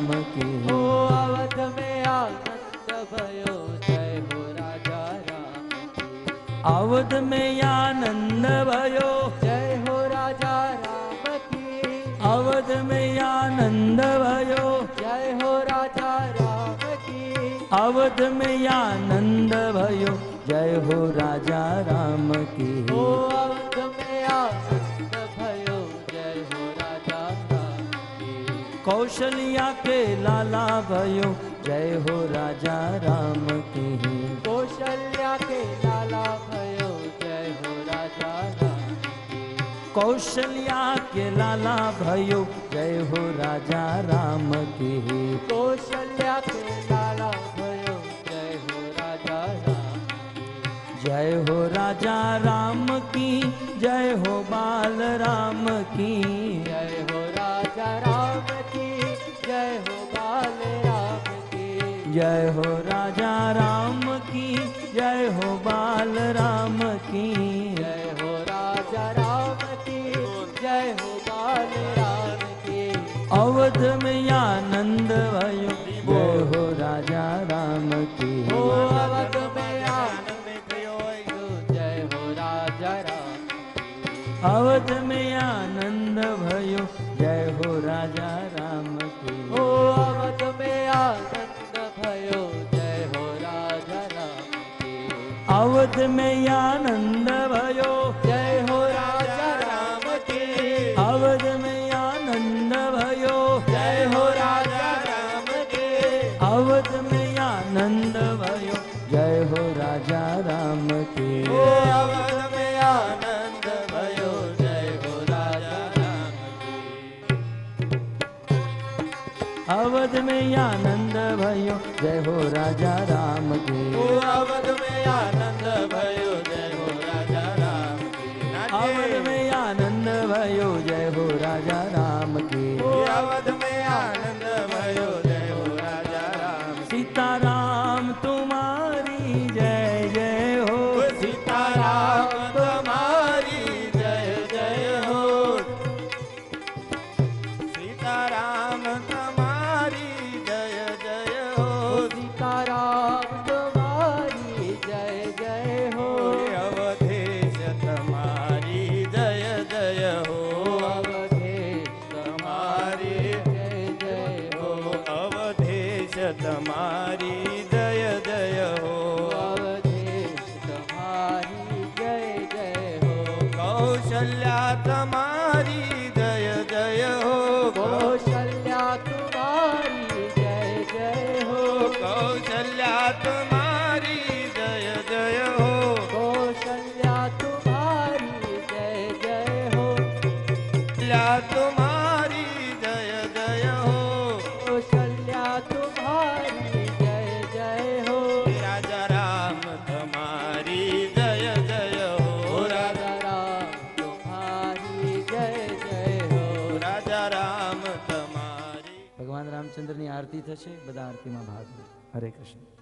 अवध में आनंद भयो, जय हो राजा राम की। अवध में आनंद भयो, जय हो राजा राम की। अवध में आनंद भयो, जय हो राजा राम की। ओ अवध में आनंद भयो, जय हो राजा राम की। कौशल्या के लाला भयो, जय हो राजा राम की। कौशल्या के लाला भयो, जय हो राजा राम की। कौशल्या के लाला भयो, जय हो राजा राम की। कौशल्या के लाला भयो, जय हो राजा राम की। जय हो राजा राम की, जय हो बाल राम की। जय हो राजा राम की, जय हो बाल राम की। जय हो राजा राम की, जय हो बाल राम की। जय हो राजा राम की, जय हो बाल राम की। अवध में आनंद भयो, जय हो राजा राम की। ओ अवध में आनंद भयो, जय हो राजा राम की। अवध में आनंद भयो, जय हो राजा राम की। ओ अवध में आनंद भयो, जय हो राजा राम की। अवध में आनंद भयो, जय हो राजा राम की। अवध में आनंद भयो, जय हो राजा राम की। अवध में आनंद भयो, जय हो राजा राम की। ओ अवध में आनंद भयो, जय हो राजा राम की। अवध में आनंद भयो, जय हो राजा राम की। ओ अवध में आनंद भयो, जय हो राजा राम की। अवध में आनंद भयो, जय हो राजा राम की। ओ अवध में आनंद भयो, जय हो राजा राम की। सीताराम तुम्हारी जय जय हो, सीताराम तुम्हारी जय जय हो। सीताराम तुम्हारी जय जय हो। सीताराम तुम्हारी जय जय हो। अवधेश तुम्हारी जय जय हो। अवधेश तुम्हारी जय जय हो। अवधेश तुम्हारी जय जय हो। अवधेश तुम्हारी जय जय हो। कौशल्या तुम्हारी जय जय हो। कौशल्या तुम्हारी जय जय हो। कौशल्या तुम्हारी जय जय हो। कौशल्या तुम्हारी जय जय हो। कौशल्या तुम्हारी जय जय हो। कौशल्या तुम्हारी जय जय हो। राजा राम तुम्हारी जय जय हो। राजा राम तुम्हारी जय जय हो। राजा राम तुम्हारी। ભગવાન રામચંદ્રની આરતી થશે, બધા આરતીમાં ભાગ લો. હરે કૃષ્ણ.